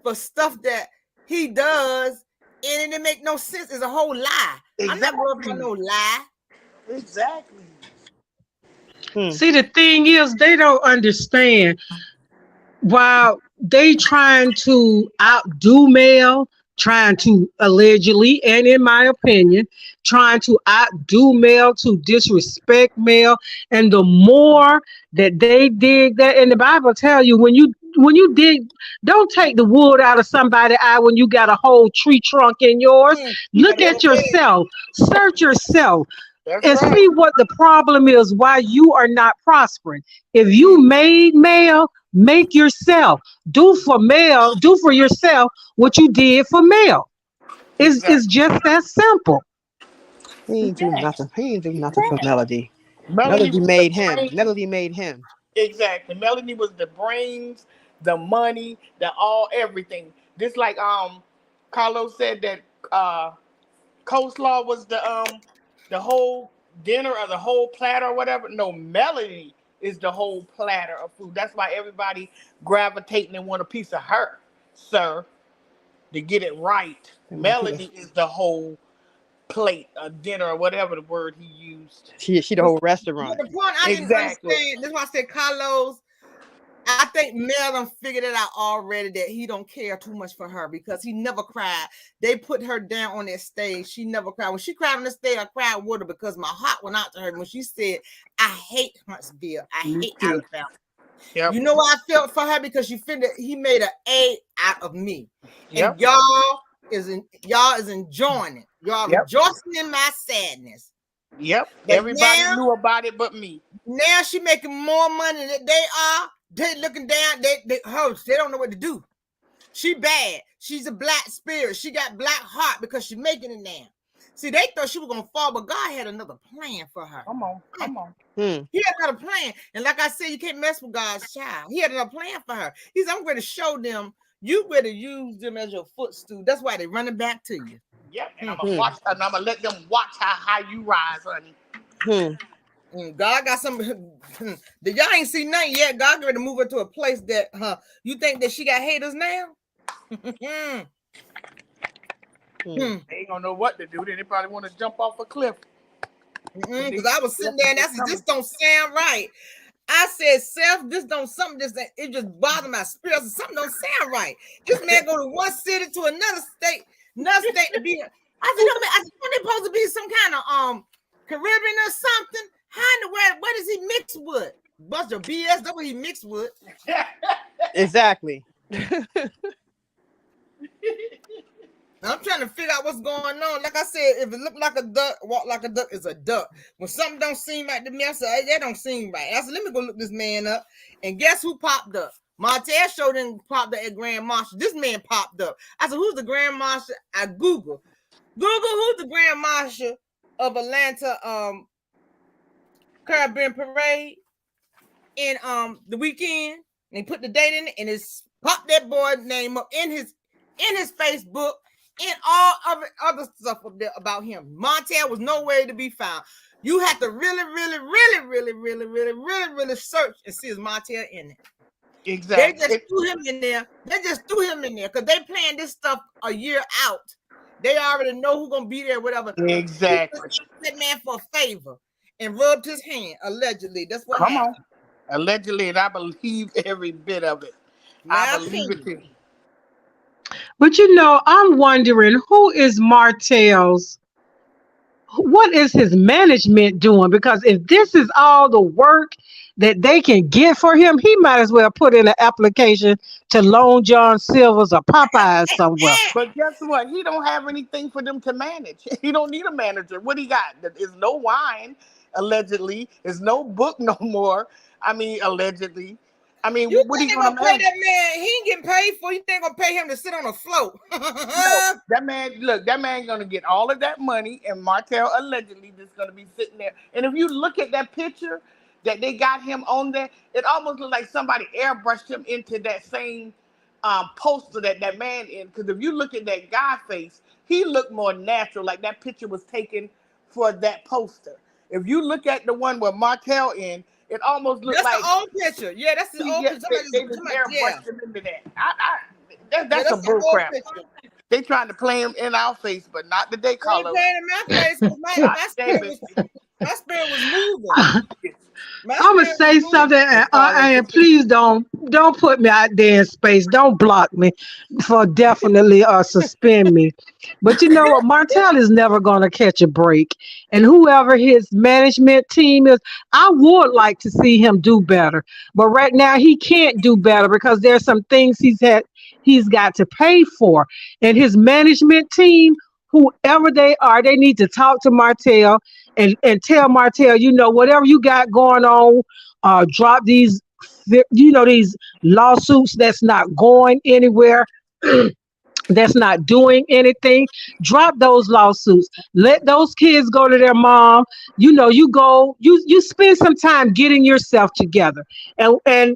for stuff that he does, and it make no sense. It's a whole lie. Exactly. I'm not glorifying no lie. Exactly. See, the thing is, they don't understand. While they trying to outdo Mel, trying to allegedly, and in my opinion, trying to outdo Mel, to disrespect Mel. And the more that they dig that, and the Bible tell you, when you dig, don't take the wood out of somebody's eye when you got a whole tree trunk in yours. You Look better go at to bed. yourself, search yourself, That's and right. see what the problem is, why you are not prospering. If Mm, you made Mel, make yourself. Do for yourself what you did for Mel. It's Exactly. just that simple. He ain't do Yeah. nothing. He ain't do nothing for Melody. Melanie Melody was the made him. brain. Melody made him. Exactly. Melanie was the brains, the money, the all everything. Just like Carlos said that coleslaw was the whole dinner or the whole platter or whatever. No, Melanie is the whole platter of food. That's why everybody gravitating and want a piece of her, sir, to get it right. They want to Melanie is the whole plate, a dinner or whatever the word he used. she the But whole but restaurant. the point I didn't Exactly. understand, that's why I said Carlos. I think Mel done figured it out already that he don't care too much for her because he never cried. They put her down on that stage. She never cried. When she cried on the stage, I cried with her because my heart went out to her when she said, I hate Huntsville. I Me hate too. Alabama. Yep. You know what I felt for her? Because he made an A out of me. And Yep. y'all is enjoying it. Y'all Yep. rejoicing in my sadness. Yep. But Everybody knew about it but me. now she making more money than they are. They looking down. They don't know what to do. She bad. She's a black spirit. She got black heart because she's making it now. See, they thought she was gonna fall, but God had another plan for her. Come on. Come on. He had another plan. And like I said, you can't mess with God's child. He had another plan for her. He said, I'm going to show them, you better use them as your footstool. That's why they're running back to you. Yep. And I'm gonna watch and I'm gonna let them watch how high you rise, honey. God got some that y'all ain't seen nothing yet. God going to move her to a place that you think that she got haters now? They ain't gonna know what to do. Then they probably want to jump off a cliff. Because I was sitting there and I said, this don't sound right. I said, Seth, this don't something just it just bothered my spirit. I said, something don't sound right. This man go to one city to another state to be. I said, no man, I said, they supposed to be some kind of Caribbean or something. How in the world? What does he mix with? Bunch of BS. That's what he mixed with. Exactly. I'm trying to figure out what's going on. Like I said, if it look like a duck, walk like a duck is a duck. When something don't seem right to me, I said, hey, that don't seem right. I said, let me go look this man up. And guess who popped up? Martell showed him popped up at Grand Marshal. This man popped up. I said, who's the Grand Marshal? I Google who's the Grand Marshal of Atlanta Caribbean Parade in the weekend. And they put the date in it and it's popped that boy name up in his Facebook. And all of other stuff about him. Martell was nowhere to be found. You have to really search and see is Martell in it. Exactly. They just threw him in there. Because they planned this stuff a year out. They already know who's gonna be there, whatever. Exactly. That man for a favor and rubbed his hand, allegedly. That's what Come happened. on. Allegedly, and I believe every bit of it. I believe it too. But I'm wondering who is Martell's, what is his management doing? Because if this is all the work that they can get for him, he might as well put in an application to Long John Silver's or Popeyes somewhere. But guess what? He don't have anything for them to manage. He don't need a manager. What he got? There's no wine, allegedly. There's no book no more. I mean, allegedly. I mean, You what think he they gonna gonna pay manage? that man? He ain't getting paid for. You think gonna pay him to sit on a float? No, that man. Look, that man gonna get all of that money, and Martell allegedly just gonna be sitting there. And if you look at that picture that they got him on there, it almost looks like somebody airbrushed him into that same poster that man in. Because if you look at that guy face, he looked more natural. Like that picture was taken for that poster. If you look at the one with Martell in, it almost looked That's like the old picture. Yeah, that's the old yeah, picture. they just Yeah, airbrushed him into that. That's that's some the bull old crap. picture. They trying to play him in our face, but not today, They ain't Carlos. playing in my face because Not today, my spirit was moving. My I'm gonna spirit was say moved. something, Miss Carlos, and get your please don't put me out there in space. Don't block me for definitely suspend me. But you know what? Martell is never gonna catch a break, and whoever his management team is, I would like to see him do better. But right now he can't do better because there's some things he's got to pay for, and his management team. Whoever they are, they need to talk to Martell and tell Martell, whatever you got going on, drop these lawsuits that's not going anywhere. That's not doing anything. Drop those lawsuits. Let those kids go to their mom. You go, you spend some time getting yourself together and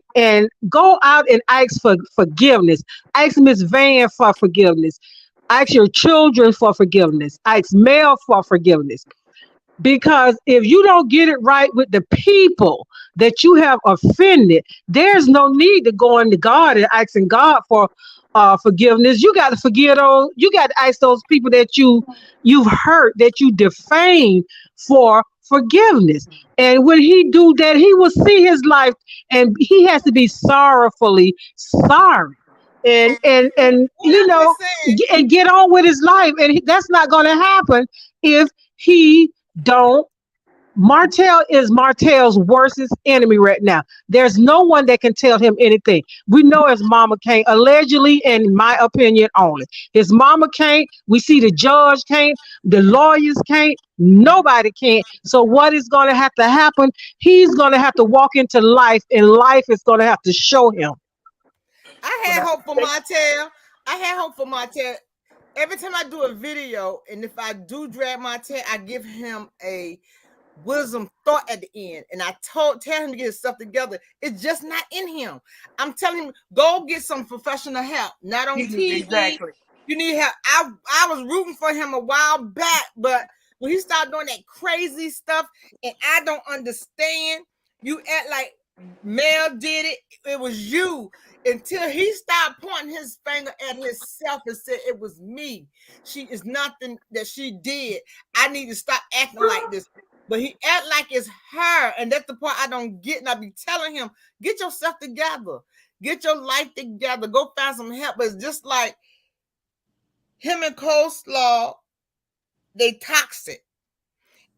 go out and ask for forgiveness. Ask Miss Van for forgiveness. Ask your children for forgiveness. Ask Mel for forgiveness. Because if you don't get it right with the people that you have offended, there's no need to go into God and asking God for forgiveness. You got to forgive those. You got to ask those people that you've hurt, that you defamed, for forgiveness. And when he do that, he will see his life, and he has to be sorrowfully sorry. And Well, I'm just saying. and get on with his life. And that's not going to happen if he don't. Martell is Martell's worstest enemy right now. There's no one that can tell him anything. We know his mama can't, allegedly, in my opinion only. His mama can't. We see the judge can't. The lawyers can't. Nobody can't. So what is going to have to happen? He's going to have to walk into life, and life is going to have to show him. I when had I hope for say Martell. I had hope for Martell. Every time I do a video, and if I do drag Martell, I give him a wisdom thought at the end. And I tell him to get his stuff together. It's just not in him. I'm telling him, go get some professional help. Not on TV. exactly. You need help. I was rooting for him a while back, but when he started doing that crazy stuff and I don't understand, you act like Mel did it. It was you. Until he started pointing his finger at himself and said it was me. She is nothing that she did. I need to stop acting like this. But he act like it's her, and that's the part I don't get. And I be telling him, get yourself together, get your life together, go find some help. But it's just like him and Coleslaw, they toxic.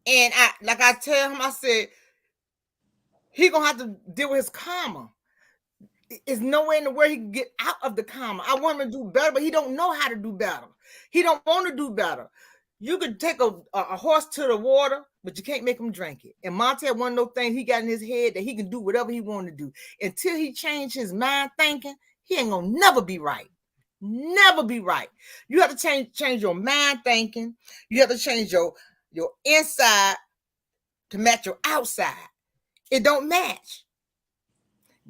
And I tell him, I said, he gonna have to deal with his karma. Is nowhere in the world he can get out of the karma. I want him to do better, but he don't know how to do better. He don't want to do better. You could take a horse to the water, but you can't make him drink it. And Martell, one of those things he got in his head that he can do whatever he want to do. Until he change his mind thinking, he ain't gonna never be right. Never be right. You have to change your mind thinking. You have to change your inside to match your outside. It don't match.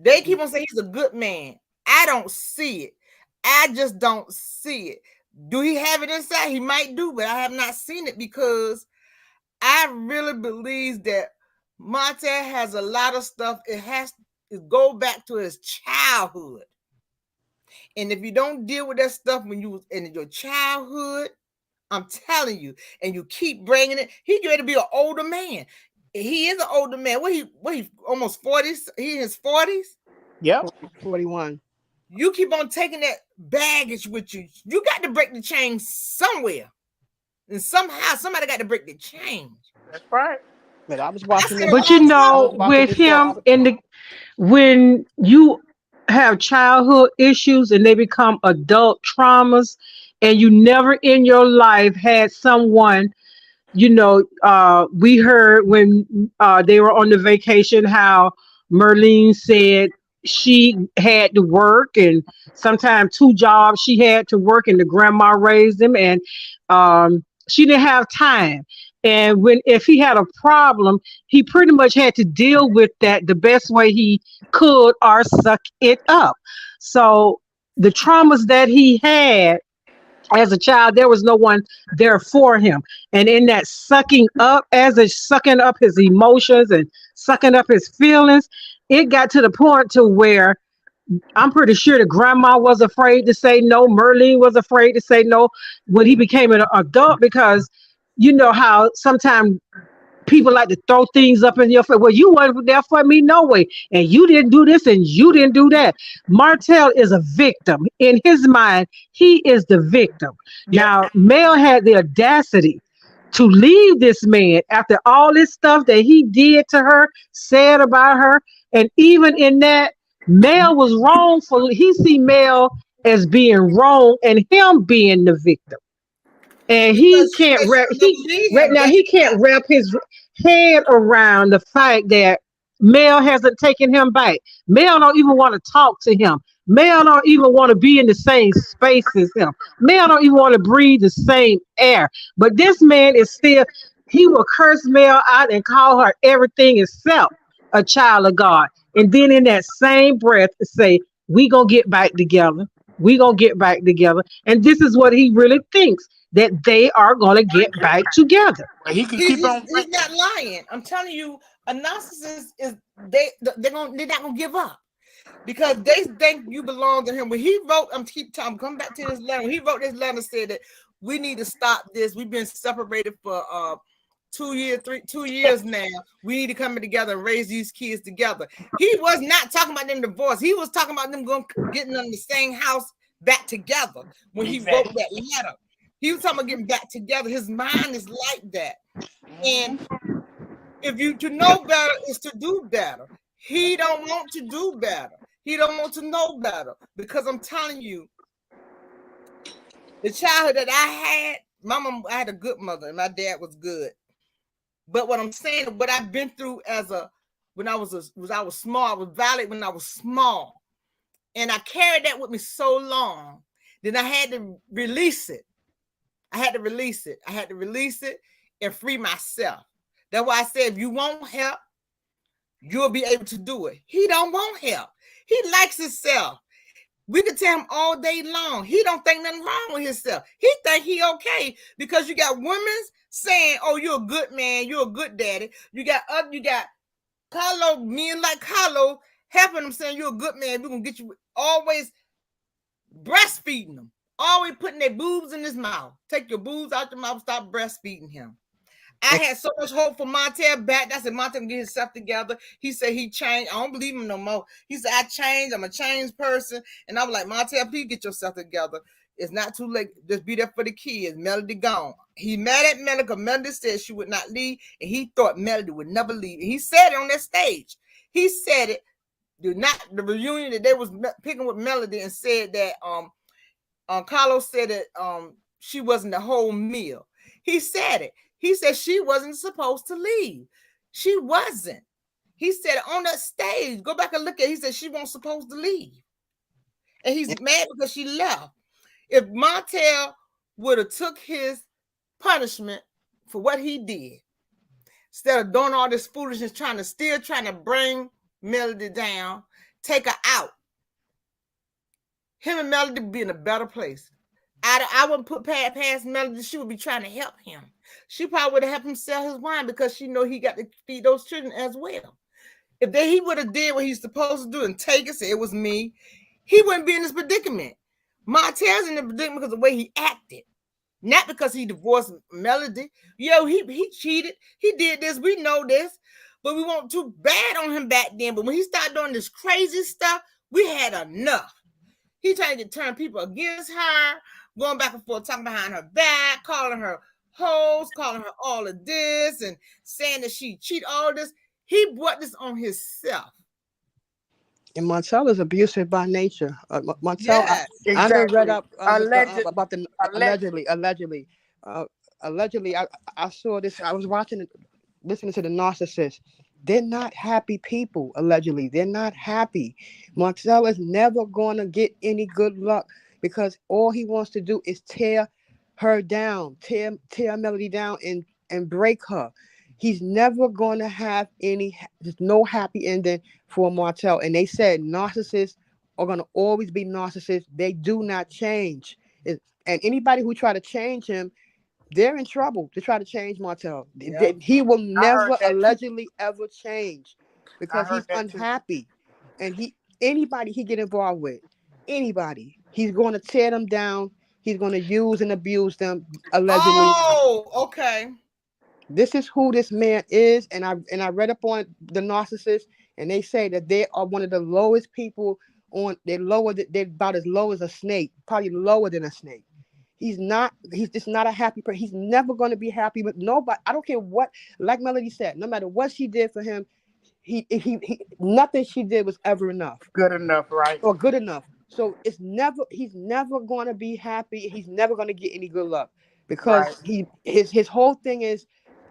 They keep on saying he's a good man. I don't see it. I just don't see it. Do he have it inside? He might do, but I have not seen it because I really believe that Martell has a lot of stuff. It has to go back to his childhood. And if you don't deal with that stuff when you was in your childhood, I'm telling you, and you keep bringing it, he's going to be an older man. He is an older man. What he almost 40s? He in his 40s? Yep. 41. You keep on taking that baggage with you. You got to break the chain somewhere. And somehow somebody got to break the chain. That's right. But I was I watching said, this. But I was watching with this show. him when you have childhood issues and they become adult traumas, and you never in your life had someone, we heard when they were on the vacation how Merlene said she had to work, and sometimes two jobs she had to work, and the grandma raised them, and she didn't have time. And if he had a problem, he pretty much had to deal with that the best way he could or suck it up. So the traumas that he had as a child, there was no one there for him. And in that sucking up, sucking up his emotions and sucking up his feelings, it got to the point to where I'm pretty sure the grandma was afraid to say no. Merlene was afraid to say no when he became an adult, because you know how sometimes people like to throw things up in your face. Well, you weren't there for me no way, and you didn't do this, and you didn't do that. Martell is a victim in his mind. He is the victim. Yep. Now, Mel had the audacity to leave this man after all this stuff that he did to her, said about her, and even in that, Mel was wrong for. He see Mel as being wrong and him being the victim, and he Because she can't said she wrap would never he leave right him, now but he can't wrap his head around the fact that Mel hasn't taken him back. Mel don't even want to talk to him. Mel don't even want to be in the same space as him. Mel don't even want to breathe the same air. But this man is still, he will curse Mel out and call her everything except a child of God. And then in that same breath say, we gonna get back together. We gonna get back together. And this is what he really thinks, that they are gonna get back together. Well, he can he's keep he's, on he's thinking. not lying. I'm telling you, a narcissist is they're not gonna give up because they think you belong to him. When he wrote, I'm coming back to this letter. When he wrote this letter, said that we need to stop this. We've been separated for 2 years now. We need to come together and raise these kids together. He was not talking about them divorce. He was talking about them getting in the same house back together when he wrote that letter. He was talking about getting back together. His mind is like that. And if you to know better is to do better. He don't want to do better. He don't want to know better. Because I'm telling you, the childhood that I had, I had a good mother, and my dad was good. But what I'm saying, what I've been through when I was small, I was violated when I was small. And I carried that with me so long. Then I had to release it. I had to release it and free myself. That's why I said, if you want help, you'll be able to do it. He don't want help. He likes himself. We could tell him all day long. He don't think nothing wrong with himself. He think he okay because you got women saying, "Oh, you're a good man. You're a good daddy." You got Carlo, men like Carlo, helping him saying, "You're a good man. We're gonna get you." Always breastfeeding them. Always putting their boobs in his mouth. Take your boobs out your mouth. Stop breastfeeding him. I had so much hope for Martell back. I said, Martell can get himself together. He said he changed. I don't believe him no more. He said, I changed. I'm a changed person. And I was like, Martell, please get yourself together. It's not too late. Just be there for the kids. Melody gone. He mad at Melody because Melody said she would not leave. And he thought Melody would never leave. And he said it on that stage. He said it. The reunion that they was picking with Melody and said that Carlos said that she wasn't the whole meal. He said it. He said she wasn't supposed to leave. She wasn't. He said on that stage, go back and look at it. He said she wasn't supposed to leave. And he's mad because she left. If Martell would have took his punishment for what he did, instead of doing all this foolishness, trying to bring Melody down, take her out, him and Melody would be in a better place. I wouldn't put past Melody. She would be trying to help him. She probably would have helped him sell his wine because she know he got to feed those children as well. If he would have did what he's supposed to do and take it, say it was me, he wouldn't be in this predicament. Martell's in the predicament because of the way he acted, not because he divorced Melody. Yo, he cheated. He did this. We know this, but we weren't too bad on him back then. But when he started doing this crazy stuff, we had enough. He trying to turn people against her, going back and forth, talking behind her back, calling her hoes, calling her all of this, and saying that she cheat, all this. He brought this on himself. And Martell is abusive by nature. Martell, Yes, I done read Exactly. up about the allegedly. I saw this. I was listening to the narcissist. They're not happy people. Allegedly, they're not happy. Martell is never going to get any good luck because all he wants to do is tear her down, tear Melody down, and break her. He's never going to have there's no happy ending for Martell. And they said narcissists are going to always be narcissists. They do not change. And anybody who try to change him, they're in trouble to try to change Martell. Yep. He will I heard never that too. allegedly ever change I because heard he's that too. unhappy. And anybody he get involved with, anybody, he's going to tear them down. He's going to use and abuse them allegedly. Oh, okay. This is who this man is, and I read up on the narcissists, and they say that they are one of the lowest people on. They're about as low as a snake, probably lower than a snake. He's not. He's just not a happy person. He's never going to be happy with nobody. I don't care what. Like Melody said, no matter what she did for him, he nothing she did was ever enough Good enough, right? or good enough. So he's never going to be happy. He's never going to get any good luck because Right. his whole thing is,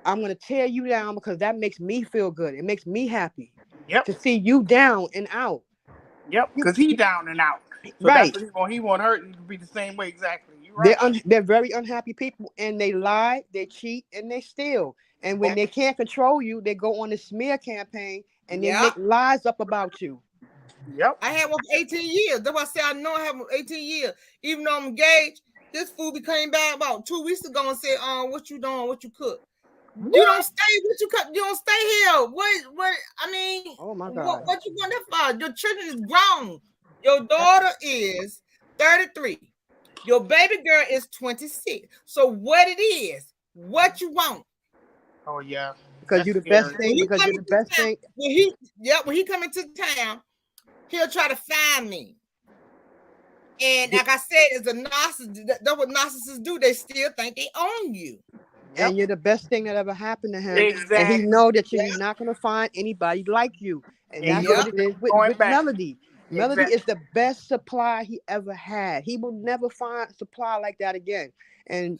I'm going to tear you down because that makes me feel good. It makes me happy Yep. to see you down and out. Yep. Because he down and out. So that's Right. what he want her to be the same way. Exactly. You're right. They're very unhappy people, and they lie, they cheat, and they steal. And when Yep. they can't control you, they go on a smear campaign and they Yeah. make lies up about you. Yep. I had one for 18 years. That's why I say I know I have 18 years. Even though I'm engaged, this fool became bad about 2 weeks ago and said, what you doing? What you cook? What? You don't stay. What you cook? You don't stay here. What? I mean, Oh my God. what you going there for? Your children is grown. Your daughter is 33. Your baby girl is 26. So what it is? What you want? Oh yeah. Because That's you're the scary. best thing. Because you're the best thing. When he come into town, he'll try to find me. And like I said, as a narcissist, that's what narcissists do. They still think they own you. And you're the best thing that ever happened to him. Exactly. And he know that you're not going to find anybody like you. And that's what it is with Melody. Melody is the best supply he ever had. He will never find supply like that again. And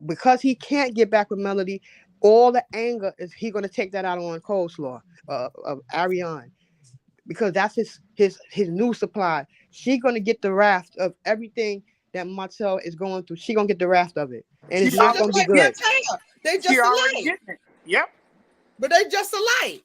because he can't get back with Melody, all the anger is he going to take that out on Coleslaw of Ariane. Because that's his new supply. She's going to get the raft of everything that Martell is going through. She's going to get the raft of it. And it's not going to be good. They just alike. Yep. But they just alike.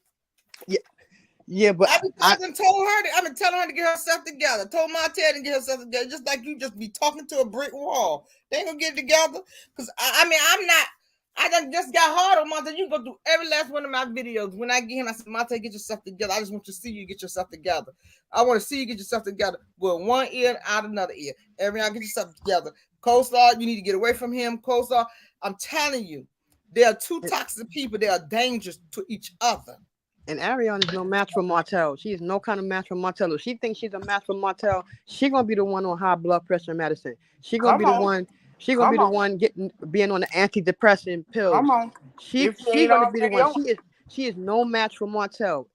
Yeah, but I've been telling her to get herself together. Told Martell to get herself together. Just like you just be talking to a brick wall. They ain't gonna get it together. Because I just got hard on Martell. You go through every last one of my videos. When I get him, I said, Martell, get yourself together. I just want to see you get yourself together. I want to see you get yourself together with one ear and out another ear. Every now get yourself together. Coleslaw, you need to get away from him. Coleslaw, I'm telling you, they are two toxic people. They are dangerous to each other. And Ariane is no match for Martell. She is no kind of match for Martell. If she thinks she's a match for Martell, she's gonna be the one on high blood pressure medicine. She's gonna be the one. She's gonna be the one being on the antidepressant pills. Come on. She's gonna be the one. She is no match for Martell.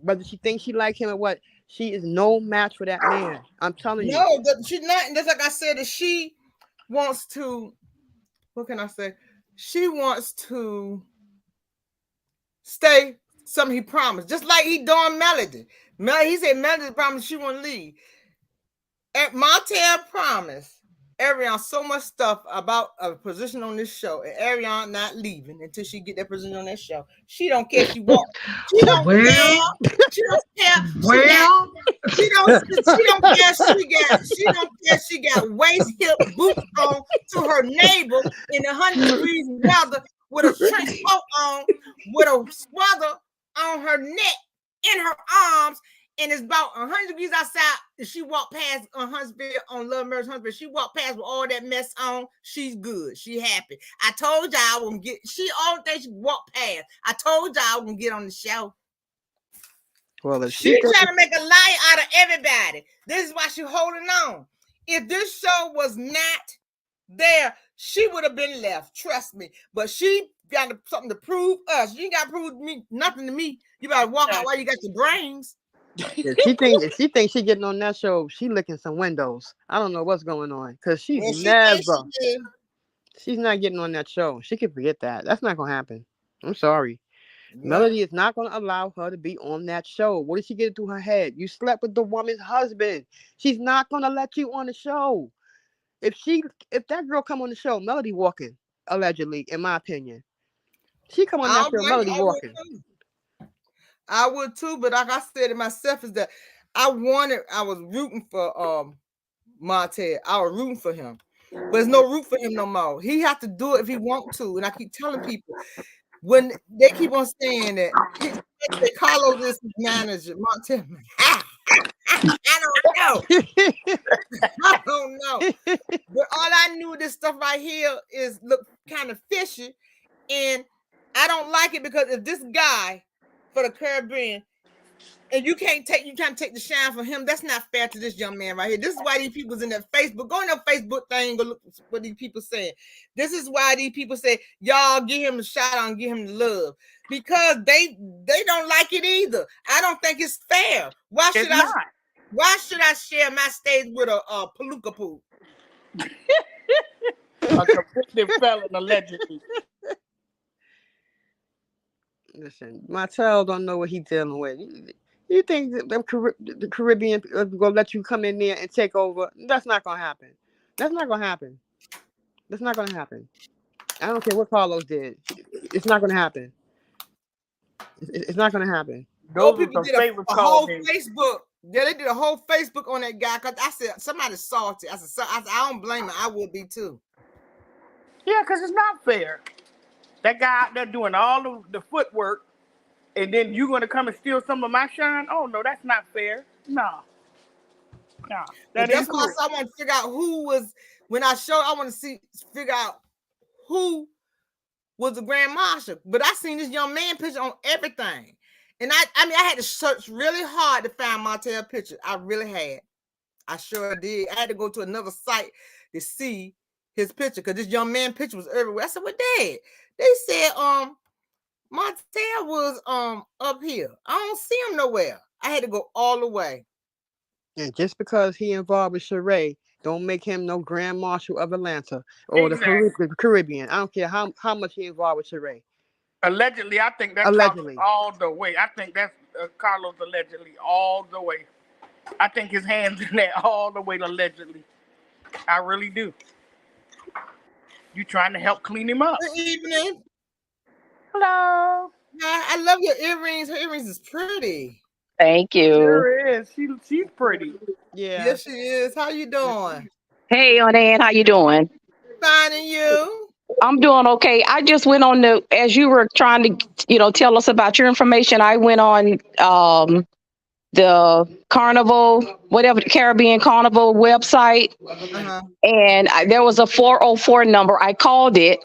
Whether she thinks she likes him or what, she is no match for that man. I'm telling you. No, she's not. And that's like I said, that she wants to. What can I say? She wants to stay. Something he promised, just like he doing Melody. He said Melody promised she won't leave. Martell promised Ariane so much stuff about a position on this show, and Ariane not leaving until she get that position on that show. She don't care if she walks. She don't care. She don't care. She don't care. She don't care. She got waist hip boots on to her neighbor in 100 degrees weather with a trench coat on, with a sweater on her neck, in her arms, and it's about 100 degrees outside. And she walked past on Huntsville, on Love Merge Huntsville. She walked past with all that mess on. She's good. She happy. I told y'all I wouldn't get. She all day she walked past. I told y'all I wouldn't get on the show. Well, she's trying to make a liar out of everybody. This is why she's holding on. If this show was not there, she would have been left. Trust me. But she got something to prove us. You ain't got to prove nothing to me. You better walk out while you got your brains. If she thinks she getting on that show, she licking some windows. I don't know what's going on because she's not getting on that show. She can forget that. That's not gonna happen. I'm sorry. Yeah. Melody is not gonna allow her to be on that show. What did she get through her head? You slept with the woman's husband. She's not gonna let you on the show. If that girl come on the show, Melody walking, allegedly, in my opinion. She come on that show, Melody walking. I would too, but like I said to myself, is that I was rooting for Martell. I was rooting for him. But there's no root for him no more. He has to do it if he want to. And I keep telling people, when they keep on saying that Carlos is his manager, Martell, I don't know. I don't know. But all I knew, this stuff right here look kind of fishy. And I don't like it because if this guy for the Caribbean and you can't take the shine from him, that's not fair to this young man right here. This is why these people's in that Facebook. Go on their Facebook thing, go look what these people saying. This is why these people say, y'all give him a shout out and give him the love. Because they don't like it either. I don't think it's fair. Why should I share my stage with a palooka pool? A convicted felon, allegedly. Listen, Martell don't know what he's dealing with. You think the Caribbean are gonna let you come in there and take over? That's not gonna happen. That's not gonna happen. That's not gonna happen. I don't care what Carlos did. It's not gonna happen. It's not gonna happen. Those people did a whole Facebook. Yeah, they did a whole Facebook on that guy because I said somebody's salty. I said I don't blame him. I would be too. Yeah, because it's not fair. That guy out there doing all the footwork, and then you going to come and steal some of my shine? Oh, no, that's not fair. No. That's why I want to figure out who was, when I showed, I want to figure out who was the Grand Marshal. But I seen this young man picture on everything. And I had to search really hard to find Martell picture. I really had. I sure did. I had to go to another site to see his picture because this young man picture was everywhere. I said, "What, Dad?" They said, Martell was up here. I don't see him nowhere. I had to go all the way. And just because he involved with Sheree, don't make him no Grand Marshal of Atlanta or the Caribbean. I don't care how much he involved with Sheree. Allegedly, I think that's Carlos all the way. I think that's Carlos allegedly all the way. I think his hands in there all the way allegedly. I really do. You trying to help clean him up. Good evening. Hello. I love your earrings. Her earrings is pretty. Thank you. Sure is. She's pretty. Yeah. Yes, she is. How you doing? Hey, Ann, how you doing? Fine, and you? I'm doing okay. I just went on as you were trying to, tell us about your information. I went on the Carnival, whatever, the Caribbean Carnival website, and there was a 404 number. I called it,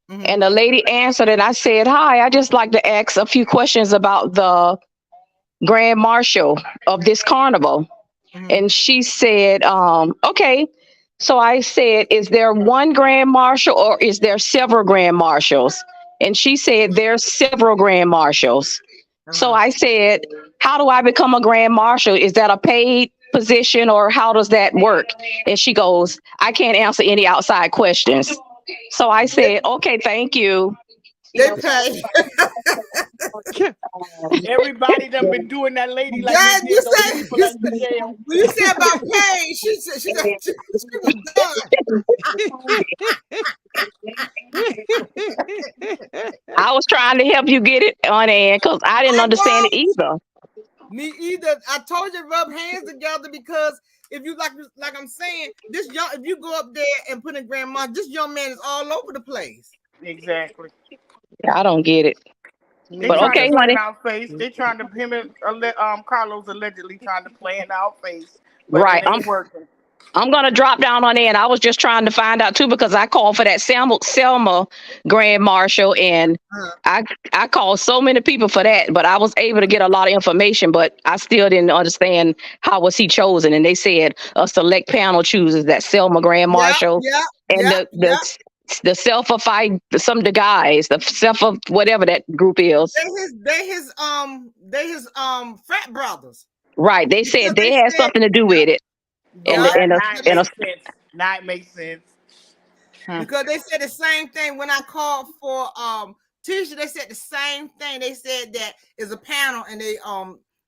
and the lady answered, and I said, "Hi, I just like to ask a few questions about the Grand Marshal of this carnival." And she said, "Okay." So I said, "Is there one Grand Marshal or is there several Grand Marshals?" And she said, "There's several Grand Marshals." So I said, "How do I become a Grand Marshal? Is that a paid position or how does that work?" And she goes, "I can't answer any outside questions." So I said, "Okay, thank you." They pay. Everybody done been doing that lady like Dad, you said about pay. She was done. I was trying to help you get it on air because I didn't understand it either. Me either. I told you to rub hands together because if you like I'm saying, if you go up there and put in grandma, this young man is all over the place. Exactly. I don't get it. But okay, honey. They trying to him and Carlos allegedly trying to play in our face. Right. I'm gonna drop down on there, and I was just trying to find out too because I called for that Selma Grand Marshal, and I called so many people for that, but I was able to get a lot of information, but I still didn't understand how was he chosen. And they said a select panel chooses that Selma Grand Marshal, the self of some of the guys, the self of whatever that group is. They his frat brothers. Right. They said they had something to do with it. Now it makes sense. Because they said the same thing when I called for Tisha. They said the same thing. They said that is a panel, and they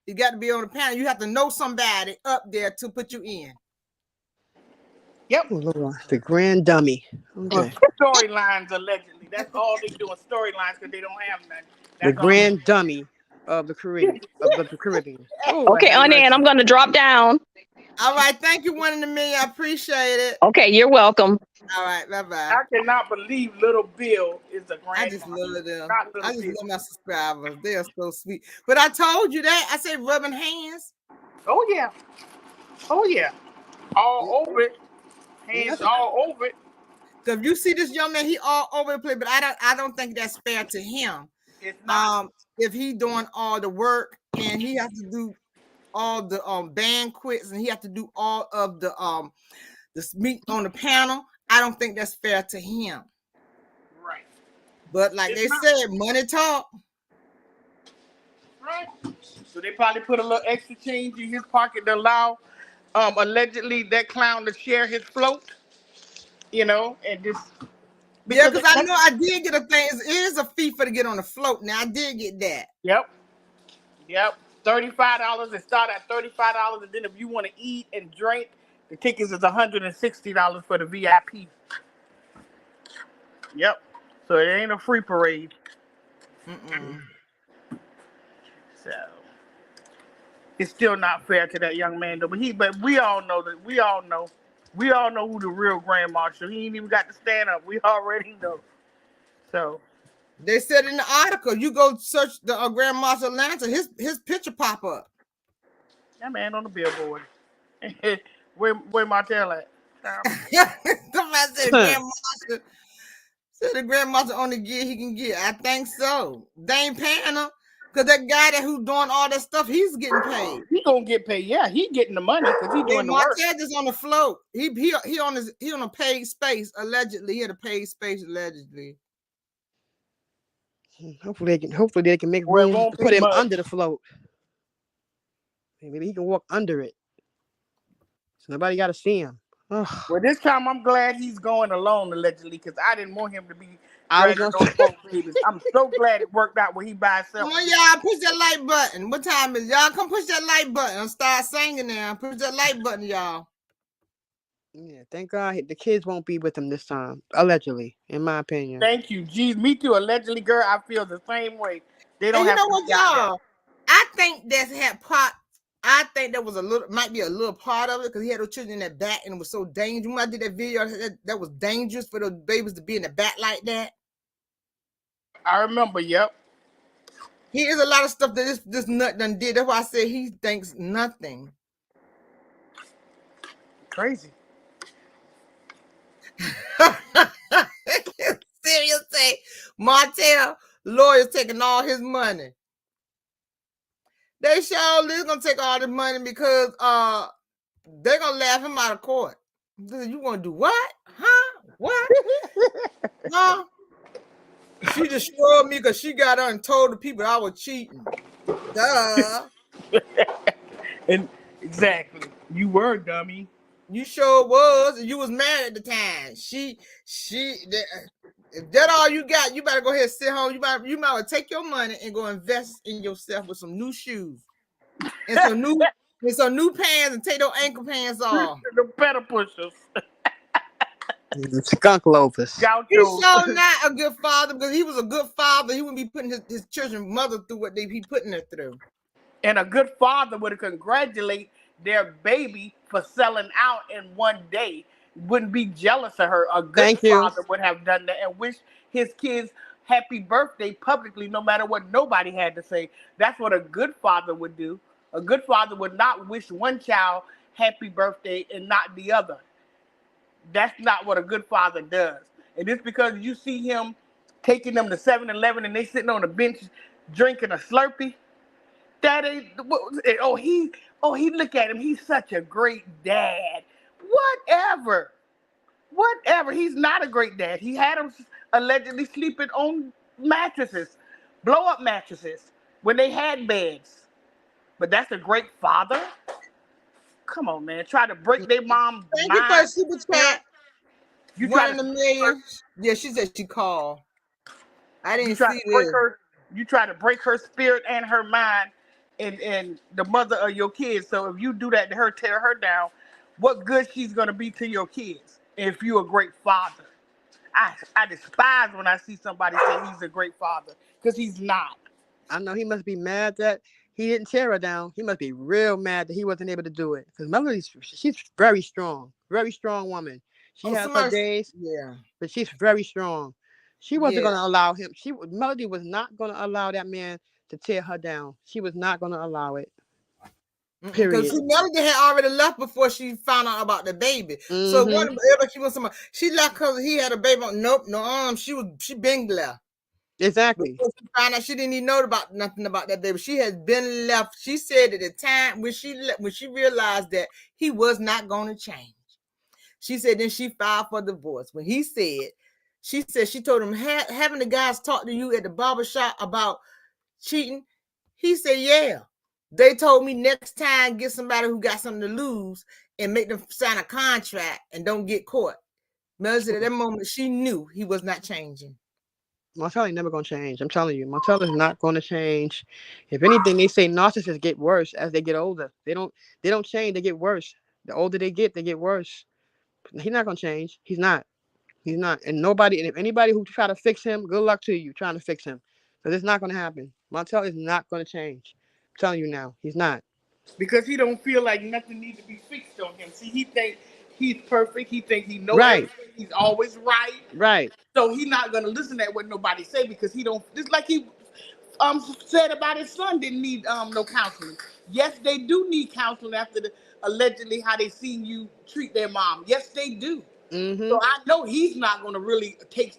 you got to be on the panel. You have to know somebody up there to put you in. Yep. The grand dummy. Okay. Storylines allegedly. That's all they doing, storylines, because they don't have none. The grand dummy of the Caribbean. Okay, Ann, I'm going to drop down. All right, thank you, 1 in a million. I appreciate it. Okay, you're welcome. All right, bye-bye. I cannot believe Little Bill is the grand. I just love them. I just love my subscribers. They are so sweet. But I told you that. I said rubbing hands. Oh, yeah. Oh, yeah. All over it. Hands all over it. So if you see this young man, he all over the place, but I don't think that's fair to him. It's not. If he doing all the work and he has to do all the banquets and he has to do all of the meet on the panel, I don't think that's fair to him. Right. But like It's they not. said, money talk. Right. So they probably put a little extra change in his pocket to allow allegedly that clown to share his float, and just Yeah, because because I know I did get a thing. It is a fee for to get on the float. Now I did get that. Yep. $35. It start at $35, and then if you want to eat and drink, the tickets is $160 for the VIP. Yep. So it ain't a free parade. So it's still not fair to that young man though. But we all know that we all know who the real Grand Marshal. He ain't even got to stand up. We already know. So they said in the article, you go search the Grand Marshal Atlanta, his picture pop up. That man on the billboard. where Martell at? Somebody said the Grand Marshal only get he can get. I think so. They ain't paying him. Because that guy who's doing all that stuff, he's getting paid. He gonna get paid. Yeah, he getting the money because he doing the work. Martell just on the float. He on a paid space allegedly. He had a paid space allegedly. Hopefully they can make room to put him under the float. Maybe he can walk under it. So nobody got to see him. Oh. Well, this time I'm glad he's going alone allegedly because I didn't want him to be dragging those both babies. I'm so glad it worked out when he by himself. Come on, y'all, push that like button. What time is y'all? Come push that like button and start singing now. Push that like button, y'all. Yeah, thank God the kids won't be with him this time. Allegedly, in my opinion. Thank you. Geez, me too. Allegedly, girl, I feel the same way. They don't and have you know what, y'all? I think that's had part. I think that was might be a little part of it because he had those children in that back and it was so dangerous. When I did that video, that was dangerous for those babies to be in the back like that. I remember, yep. He is a lot of stuff that this nut done did. That's why I said he thinks nothing. Crazy. Serious say, Martell, lawyers taking all his money. They sure is gonna take all the money because they're gonna laugh him out of court. You gonna do what? Huh? What? Huh? She destroyed me because she got on and told the people I was cheating. Duh. And exactly. You were, dummy. You sure was. You was mad at the time. If that's all you got, you better go ahead and sit home. You might well take your money and go invest in yourself with some new shoes and some new pants and take those ankle pants off. The better pushers. Skunk loafers. He's sure not a good father because he was a good father. He wouldn't be putting his children's mother through what he putting her through. And a good father would congratulate their baby for selling out in one day. Wouldn't be jealous of her. A good father would have done that and wish his kids happy birthday publicly, no matter what nobody had to say. That's what a good father would do. A good father would not wish one child happy birthday and not the other. That's not what a good father does. And it's because you see him taking them to 7-Eleven and they sitting on a bench drinking a Slurpee. That ain't he look at him. He's such a great dad. Whatever. He's not a great dad. He had him allegedly sleeping on mattresses, blow up mattresses when they had beds. But that's a great father. Come on, man. Try to break their mom's mind. Thank you for super chat. You try to $1 million. Yeah, she said she called. I didn't see this. You try to break her spirit and her mind and the mother of your kids. So if you do that to her, tear her down, what good she's going to be to your kids if you're a great father? I despise when I see somebody say he's a great father because he's not. I know he must be mad that he didn't tear her down. He must be real mad that he wasn't able to do it. Because Melody, she's very strong woman. She has her days, but she's very strong. She wasn't going to allow him. Melody was not going to allow that man to tear her down. She was not going to allow it. Because Period. see, Melody had already left before she found out about the baby. So Mm-hmm. one everybody keep on saying she left because he had a baby. Nope, no, she been left. Exactly. Before she found out, she didn't even know about nothing about that baby. She has been left. She said at the time when she realized that he was not going to change. She said then she filed for divorce. When he said, she said she told him having the guys talk to you at the barbershop about cheating. He said, yeah. They told me next time get somebody who got something to lose and make them sign a contract and don't get caught. Mel said at that moment she knew he was not changing. Martell ain't never gonna change. I'm telling you, Martell is not gonna change. If anything, they say narcissists get worse as they get older. They don't change. They get worse. The older they get worse. He's not gonna change. He's not. He's not. And nobody. And if anybody who try to fix him, good luck to you trying to fix him, because it's not gonna happen. Martell is not gonna change. I'm telling you now, he's not. Because he don't feel like nothing needs to be fixed on him. See, he think he's perfect. He think he know Right. everything. He's always right. Right. So he's not gonna listen to what nobody say because he don't. Just like he said about his son didn't need no counseling. Yes, they do need counseling after allegedly how they seen you treat their mom. Yes, they do. Mm-hmm. So I know he's not gonna really take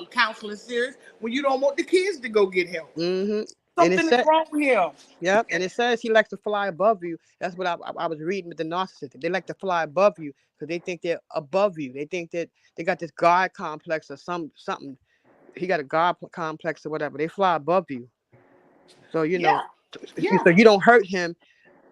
counseling serious when you don't want the kids to go get help. Mm-hmm. Something is wrong with him. Yep, and it says he likes to fly above you. That's what I was reading with the narcissist. They like to fly above you because they think they're above you. They think that they got this God complex or something. He got a God complex or whatever. They fly above you. So Yeah. so you don't hurt him,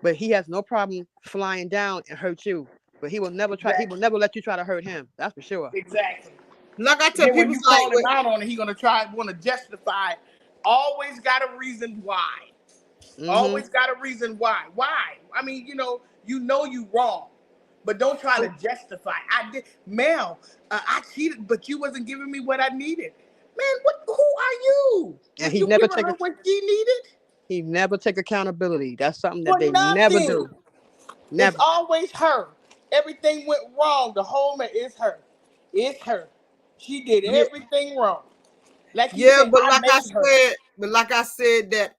but he has no problem flying down and hurt you. But he will never try. He will never let you try to hurt him. That's for sure. Exactly. Like I And tell then when people, you call him out on it, he gonna want to justify it. Always got a reason why. Mm-hmm. Always got a reason why. Why? I mean, you wrong, but don't try to justify. I did, Mel. I cheated, but you wasn't giving me what I needed. Man, who are you? And Was he you never giving take her what she needed? he never take accountability. That's something that For they never nothing. do. It's Never. always her. Everything went wrong. The whole man is her. It's her. She did yeah, everything wrong. Like he yeah, said, I made her. like I said that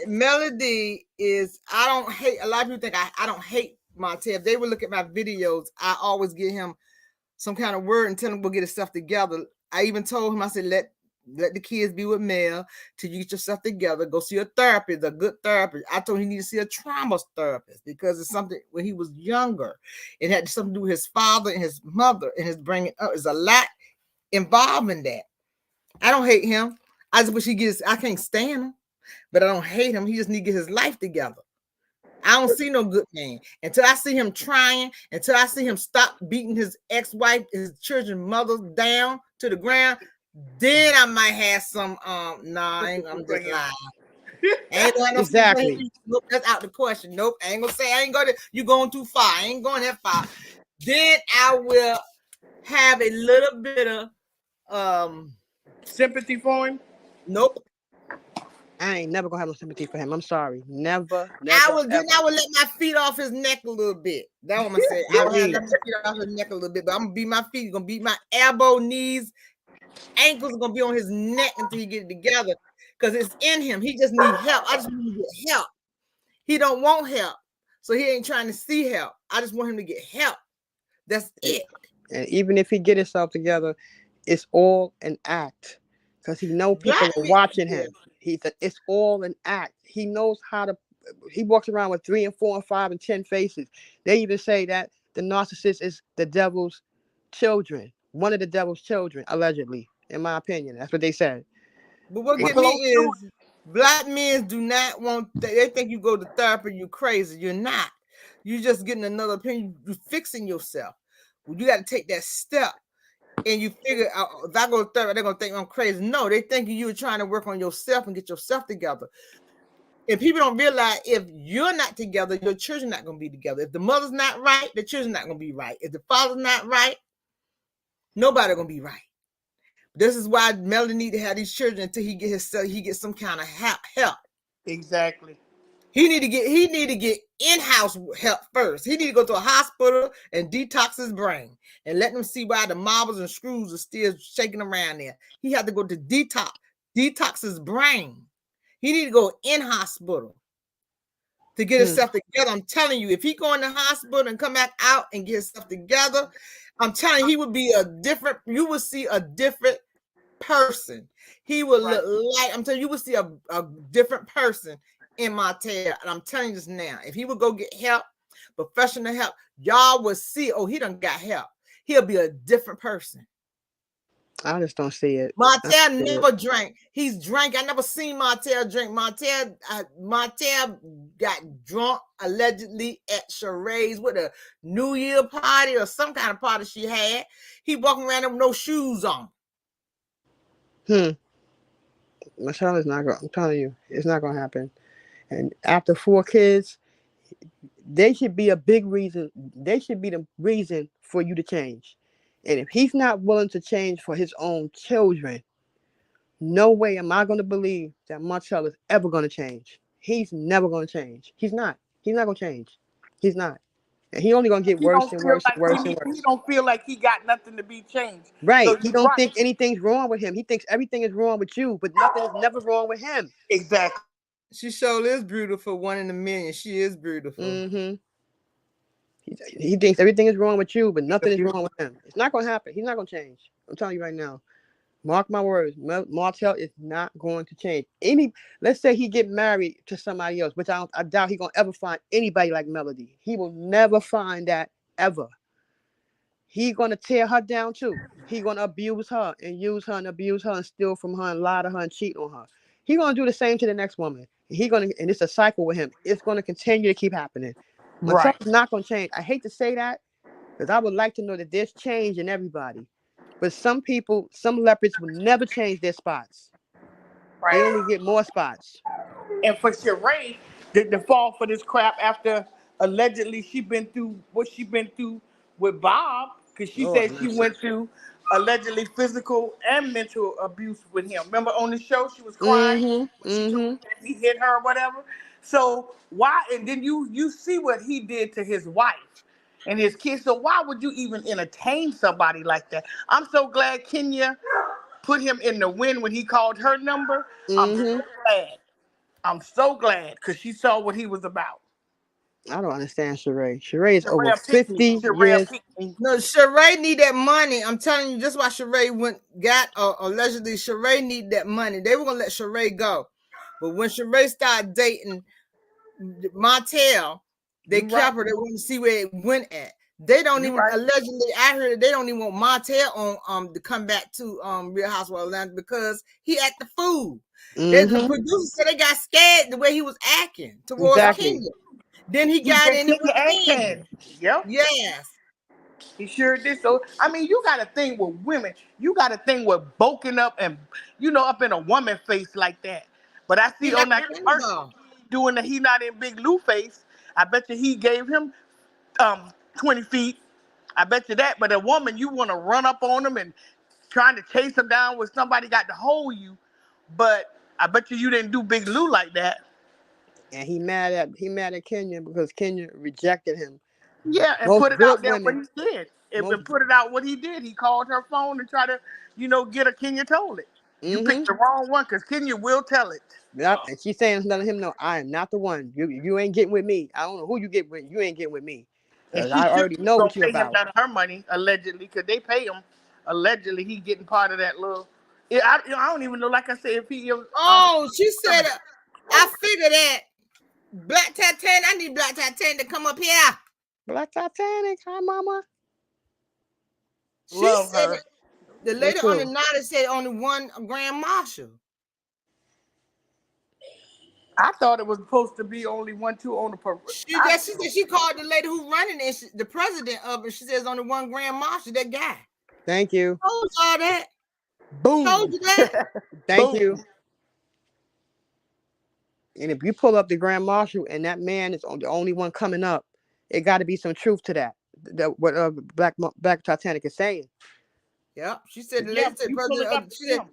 Melody is, I don't hate, a lot of people think I don't hate Martell. If they would look at my videos, I always give him some kind of word and tell him we'll get himself together. I even told him, I said, let the kids be with Mel till you get yourself together. Go see a therapist, a good therapist. I told him he needed to see a trauma therapist because it's something when he was younger. It had something to do with his father and his mother and his bringing up. There's a lot involved in that. I don't hate him. I just wish I can't stand him, but I don't hate him. He just need to get his life together. I don't see no good man until I see him trying, until I see him stop beating his ex-wife, his children's mothers down to the ground. Then I might have some I'm just lying. Ain't gonna Exactly. Nope, that's out the question. Nope, I ain't gonna say I ain't gonna, you going too far. I ain't going that far. Then I will have a little bit of Sympathy for him? nope. I ain't never gonna have no sympathy for him. I'm sorry. Never, I ever. would let my feet off his neck a little bit. That's what I'm gonna say. I would have let my feet off his neck a little bit, but I'm gonna beat my feet. Gonna beat my elbow, knees, ankles are gonna be on his neck until he get it together. Because it's in him. He just need help. I just want him to get help. He don't want help. So he ain't trying to see help. I just want him to get help. That's it. And even if he get himself together, it's all an act. Because he know people are watching him. It's all an act. He knows how to. He walks around with 3 and 4 and 5 and 10 faces. They even say that the narcissist is the devil's children. One of the devil's children, allegedly. In my opinion, that's what they said. But what get me is black men do not want. They think you go to therapy, you're crazy. You're not. You're just getting another opinion. You're fixing yourself. Well, you got to take that step. And you figure out if I go to therapy, they're gonna think I'm crazy. No, they thinking you're trying to work on yourself and get yourself together. And people don't realize if you're not together, your children not gonna be together. If the mother's not right, the children not gonna be right. If the father's not right, nobody gonna be right. This is why Melody need to have these children until he gets some kind of help. Exactly. He need to get in-house help first. He need to go to a hospital and detox his brain and let them see why the marbles and screws are still shaking around there. He had to go to detox his brain. He need to go in hospital. to get himself together. I'm telling you, if he go in the hospital and come back out and get himself together, I'm telling you, he would be you would see a different person. He would look like, I'm telling you, you would see a different person in Martell. And I'm telling you this now, if he would go get help, professional help, y'all would see, oh, he done got help. He'll be a different person. I just don't see it. Martell never drank. He's drank. I never seen Martell drink. Martell got drunk allegedly at Sheree's with a New Year party or some kind of party she had. He walking around with no shoes on. Marshal is not going. I'm telling you, it's not going to happen. And after 4 kids, they should be a big reason. They should be the reason for you to change. And if he's not willing to change for his own children, no way am I going to believe that Martell is ever going to change. He's never going to change. He's not. He's not going to change. He's not. And he only going to get worse and worse and worse and worse. He don't feel like he got nothing to be changed. Right. So he don't think anything's wrong with him. He thinks everything is wrong with you, but nothing is never wrong with him. Exactly. She sure is beautiful, 1 in a million. She is beautiful. He thinks everything is wrong with you, but nothing is wrong with him. It's not going to happen. He's not going to change. I'm telling you right now. Mark my words. Martell is not going to change. Let's say he get married to somebody else, which I doubt he's going to ever find anybody like Melody. He will never find that ever. He's going to tear her down too. He's going to abuse her and use her and abuse her and steal from her and lie to her and cheat on her. He's going to do the same to the next woman. And it's a cycle with him. It's going to continue to keep happening. Martell's not going to change. I hate to say that because I would like to know that there's change in everybody. But some people, some leopards will never change their spots. They only get more spots. And for Sheree to fall for this crap after allegedly she been through what she been through with Bob, because she said she went through allegedly physical and mental abuse with him. Remember on the show she was crying when he hit her or whatever. So why? And then you see what he did to his wife and his kids. So why would you even entertain somebody like that? I'm so glad Kenya put him in the win when he called her number. I'm so glad. I'm so glad because she saw what he was about. I don't understand Sheree. Sheree is over 50 years. No, Sheree need that money. I'm telling you, just why Sheree got allegedly Sheree need that money. They were gonna let Sheree go, but when Sheree started dating Martell, they kept her. They wanted to see where it went at. They don't even allegedly. I heard they don't even want Martell on to come back to Real Housewives of Atlanta because he acted the fool. The producers said they got scared the way he was acting towards Kenya. Then he got in it with Kenya. Yep. Yes. He sure did. So I mean, you got a thing with women. You got a thing with bulking up and up in a woman face like that. But I see on that commercial doing the he not in Big Lou face. I bet you he gave him 20 feet. I bet you that. But a woman, you want to run up on him and trying to chase him down with somebody got to hold you. But I bet you didn't do Big Lou like that. And he mad at Kenya because Kenya rejected him. Yeah, and put it out there what he did. And put it out what he did. He called her phone and tried to, get her. Kenya told it. You picked the wrong one because Kenya will tell it. Yep, and she's saying, letting him know, I am not the one. You ain't getting with me. I don't know who you get with. You ain't getting with me. Because I already know what you're about. Him none of her money, allegedly, because they pay him. Allegedly, he getting part of that little. I don't even know, like I said, if he... she said, I figured that. Black Titanic, I need Black Titanic to come up here. Black Titanic, hi, mama. She said the lady on the night said only one grand marshal. I thought it was supposed to be only 1, 2 on the parade. She said she called the lady who running it, the president of it. She says only one grand marshal. That guy. Thank you. Told y'all that. Boom. Told you that. Thank you. And if you pull up the grand marshal and that man is the only one coming up, it got to be some truth to that. What Black Titanic is saying. Yep. She said the lady said president.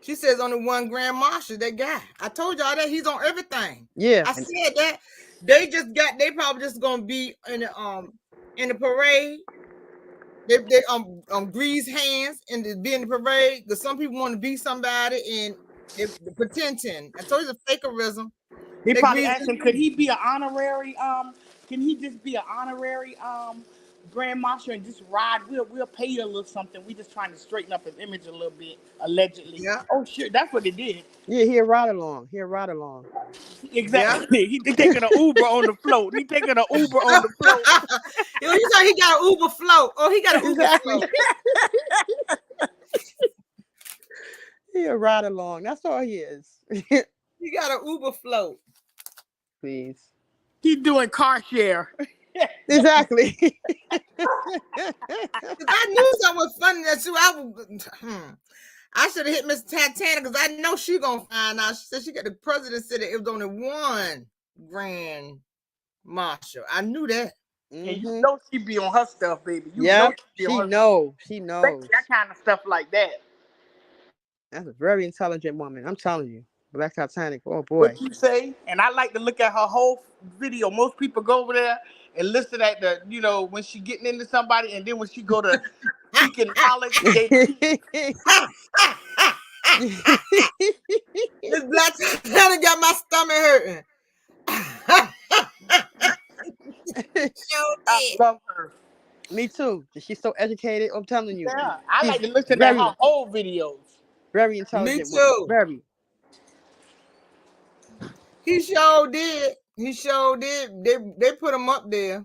She says only one grand marshal. That guy. I told y'all that he's on everything. Yeah. I said that. They probably just gonna be in the parade. They grease hands and be in the parade because some people want to be somebody and they pretending. I told you it's a fakerism. They probably asked him, could he be an honorary? Can he just be an honorary grand marshal and just ride? We'll pay you a little something. We just trying to straighten up his image a little bit, allegedly. Yeah. Oh shit, that's what they did. Yeah, he'll ride along. Exactly. Yeah. He taking an Uber on the float. He taking an Uber on the float. Yo, you thought he got an Uber float? Oh, he got an Uber float. He'll ride along. That's all he is. He got an Uber float. Please. He's doing car share. Exactly. I knew something was funny that I should have hit Miss Tatiana because I know she gonna find out. She said the president said that it was only one grand marshal. I knew that. And you know she be on her stuff, baby. Yeah, she knows. That kind of stuff like that. That's a very intelligent woman. I'm telling you. Black Titanic. Oh boy. What you say? And I like to look at her whole video. Most people go over there and listen at the, when she getting into somebody, and then when she go to speaking knowledge, This Black Titanic got my stomach hurting. I love her. Me too. She's so educated. I'm telling you. Yeah, I like to listen at her whole videos. Very intelligent. Me too. Woman. Very. He sure did. They put him up there.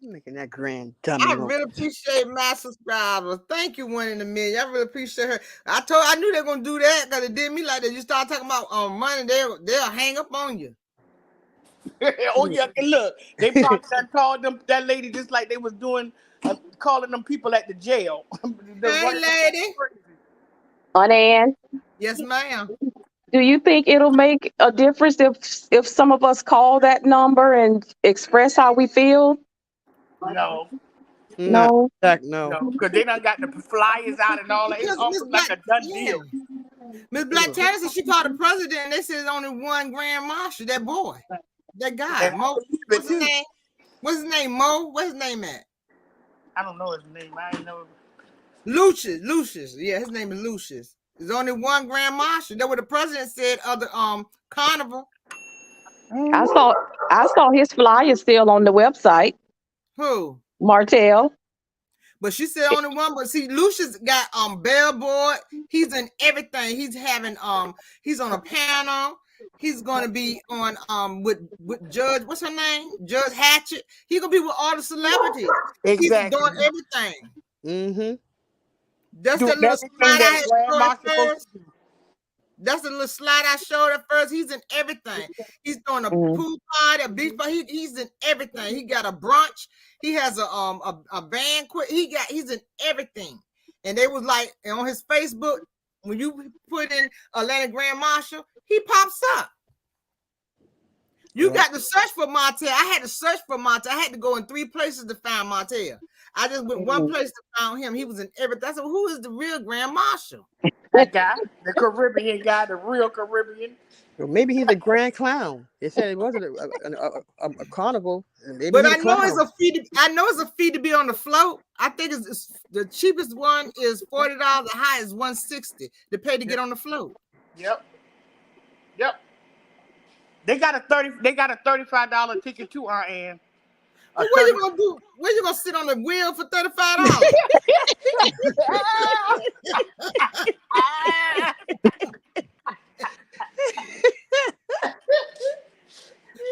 Making that grand dummy. I really appreciate my subscribers. Thank you, 1 in a million. I really appreciate her. I knew they were gonna do that because it did me like that. You start talking about money, they'll hang up on you. Oh yeah, and look, they probably called that lady just like they was doing, calling them people at the jail. Hey, lady. Ann, Yes, ma'am. do you think it'll make a difference if some of us call that number and express how we feel? No. No, because they done got the flyers out and all that. It's almost like a done deal. Miss Black Tanner said she called the president and they said it's only one grand marshal. That boy, that guy, Mo. What's his name? Mo? What's his name at? I don't know his name. I ain't know. Lucius. Yeah, his name is Lucius. There's only one grand marshal. That's what the president said of the carnival. I saw his flyer still on the website. Who? Martell. But she said only one. But see, Lucius got bellboard. He's in everything. He's having he's on a panel. He's gonna be on with Judge, what's her name? Judge Hatchett. He's gonna be with all the celebrities. Exactly. He's doing everything. Mm-hmm. That's the little slide I showed at first. That's the little slide I showed at first. He's in everything. He's doing a pool party, a beach party. He's in everything. He got a brunch. He has a banquet. He's in everything. And they was like on his Facebook, when you put in Atlanta Grand Marshal, he pops up. You got to search for Martell. I had to search for Martell. I had to go in 3 places to find Martell. I just went one place to find him. He was in everything. I said, who is the real Grand Marshal? That guy, the Caribbean guy, the real Caribbean. Well, maybe he's a grand clown. They said it wasn't a carnival. But I know it's a fee. I know it's a fee to be on the float. I think it's the cheapest one is $40. The highest is $160 to pay to get on the float. Yep. They got a $35 ticket too, Ann. Well, what you gonna do? Where you gonna sit on the wheel for $35?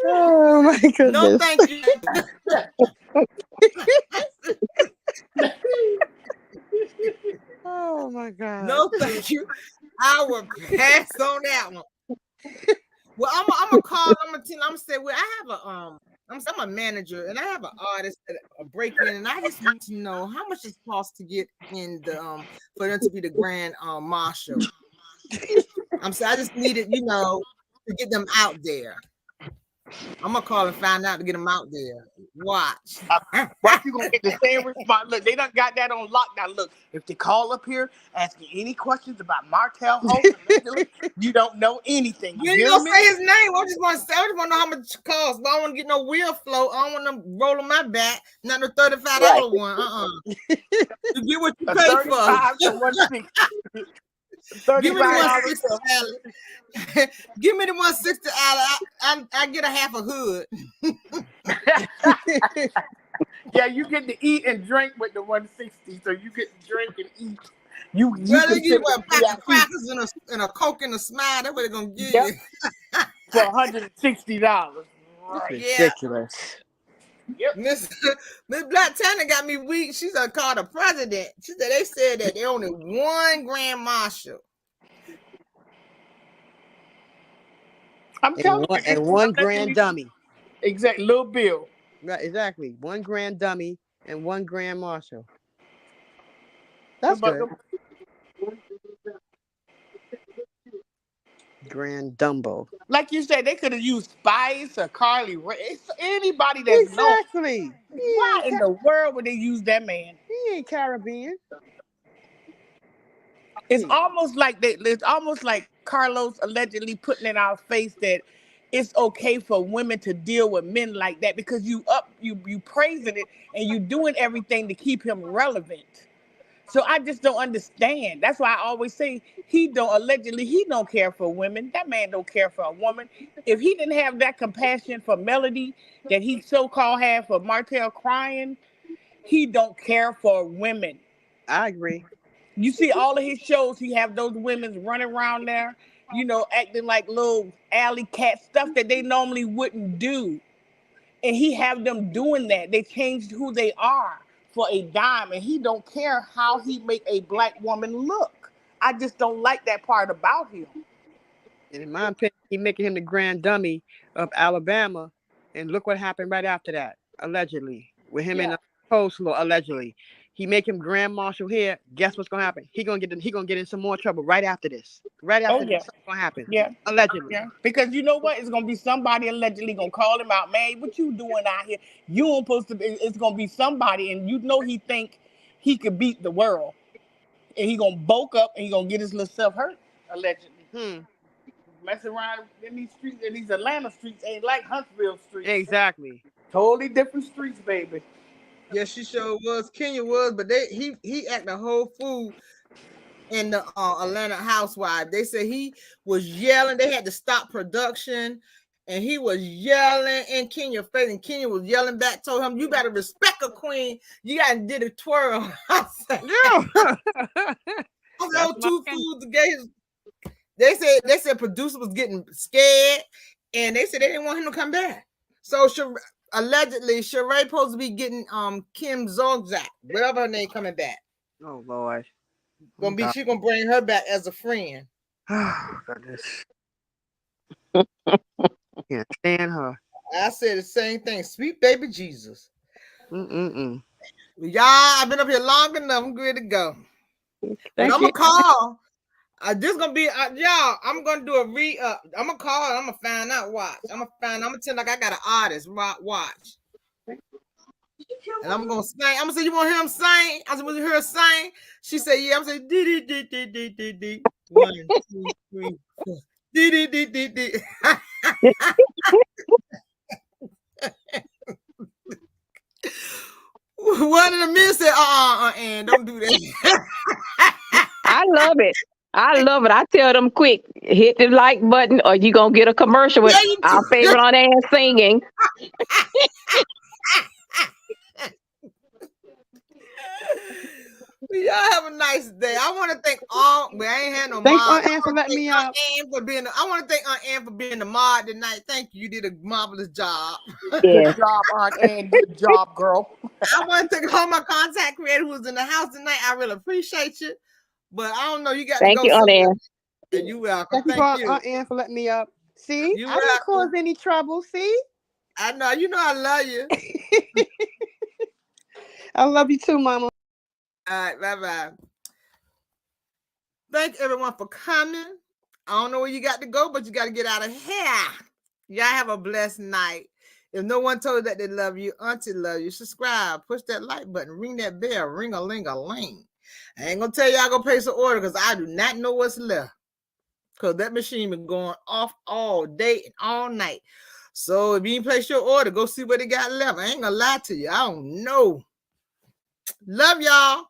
Oh my goodness! No, thank you. Oh my God! No, thank you. I will pass on that one. Well, I'm gonna call. I'm gonna say, well, I have I'm a manager and I have an artist that break in, and I just want to know how much it costs to get in the for them to be the grand marshal. I just needed, to get them out there. I'm gonna call and find out to get them out there. Watch. Watch, you gonna get the same response. Look, they done got that on lockdown. Look, if they call up here asking any questions about Martell Hope, you don't know anything. You ain't gonna say his name. I just want to know how much it costs. But I don't want to get no wheel float. I don't want to roll on my back. Not the $35 one. You get what you pay for. Give me the $35. 160, Allen. Give me the 160, Allen. I get a half a hood. Yeah, you get to eat and drink with the 160, so you get to drink and eat. You Well, they give consider you the a pack of VIP crackers and a Coke and a Smile. That's what they're gonna give yep, you. for $160. It's Right. Yeah. ridiculous. Yep. Miss Black Tana got me weak. She's called the president. She said they said that they only one grand marshal. I'm telling you, And it's one grand dummy. Exactly, little Bill. Right, exactly. 1 grand dummy and 1 grand marshal. That's good. Grand Dumbo. Like you said, they could have used Spice or Carly Rae. Anybody that's Exactly. known. Why in the world would they use that man? He ain't Caribbean. It's almost like Carlos allegedly putting in our face that it's okay for women to deal with men like that because you praising it and you doing everything to keep him relevant. So I just don't understand. That's why I always say he don't care for women. That man don't care for a woman. If he didn't have that compassion for Melody that he so-called had for Martell crying, he don't care for women. I agree. You see all of his shows, he have those women running around there, acting like little alley cat stuff that they normally wouldn't do. And he have them doing that. They changed who they are for a dime, and he don't care how he make a black woman look. I just don't like that part about him. And in my opinion, he making him the grand dummy of Alabama, and look what happened right after that, allegedly, with him in the coleslaw, allegedly. He make him grand marshal here. Guess what's gonna happen? He gonna get in some more trouble right after this. Right after this, something's gonna happen. Yeah. Allegedly. Yeah. Because you know what? It's gonna be somebody allegedly gonna call him out, man. What you doing out here? You ain't supposed to be. It's gonna be somebody, and he think he could beat the world, and he gonna bulk up and he gonna get his little self hurt, allegedly. Messing around in these streets, in these Atlanta streets, ain't like Huntsville streets. Exactly. Totally different streets, baby. Yeah, she sure was. Kenya was, but he acted a whole fool in the Atlanta Housewives. They said he was yelling. They had to stop production, and he was yelling in Kenya's face, and Kenya was yelling back. Told him, "You better respect a queen. You gotta did a twirl." I said, "No, two fools together." They said producer was getting scared, and they said they didn't want him to come back. So allegedly, Sheree supposed to be getting Kim Zolciak, whatever her name, coming back. Oh Lord, She gonna bring her back as a friend. Oh goodness, can't stand her. I said the same thing. Sweet baby Jesus. Y'all, I've been up here long enough. I'm good to go. And I'm gonna call. This gonna be y'all. I'm gonna do a I'm gonna call and I'm gonna find out. Watch. I'm gonna tell like I got an artist. Watch. And I'm gonna sing. I'm gonna say, you want to hear him sing? I said, want to hear her sing? She said, yeah. I'm saying, dee. 1, 2, 3, 4. Dee. One of the men said, and don't do that. I love it. I tell them quick, hit the like button or you gonna get a commercial with our favorite on air singing. Y'all have a nice day. I want to thank I ain't had no Thanks, mod. Aunt Ann, for letting me out. I want to thank Aunt Ann for being the mod tonight. Thank you. You did a marvelous job. Good job, Aunt Ann. Good job, girl. I want to thank all my contact creator who's in the house tonight. I really appreciate you. But I don't know. You got to go. Thank you, Aunt Ann. And you welcome. Thank you, Aunt Ann, for letting me up. See, I didn't cause any trouble. See, I know. You know I love you. I love you too, Mama. All right, bye-bye. Thank everyone for coming. I don't know where you got to go, but you got to get out of here. Y'all have a blessed night. If no one told you that they love you, Auntie love you, subscribe, push that like button, ring that bell, ring-a-ling-a-ling. I ain't going to tell y'all go place an order because I do not know what's left. Because that machine been going off all day and all night. So if you ain't place your order, go see what they got left. I ain't going to lie to you. I don't know. Love y'all.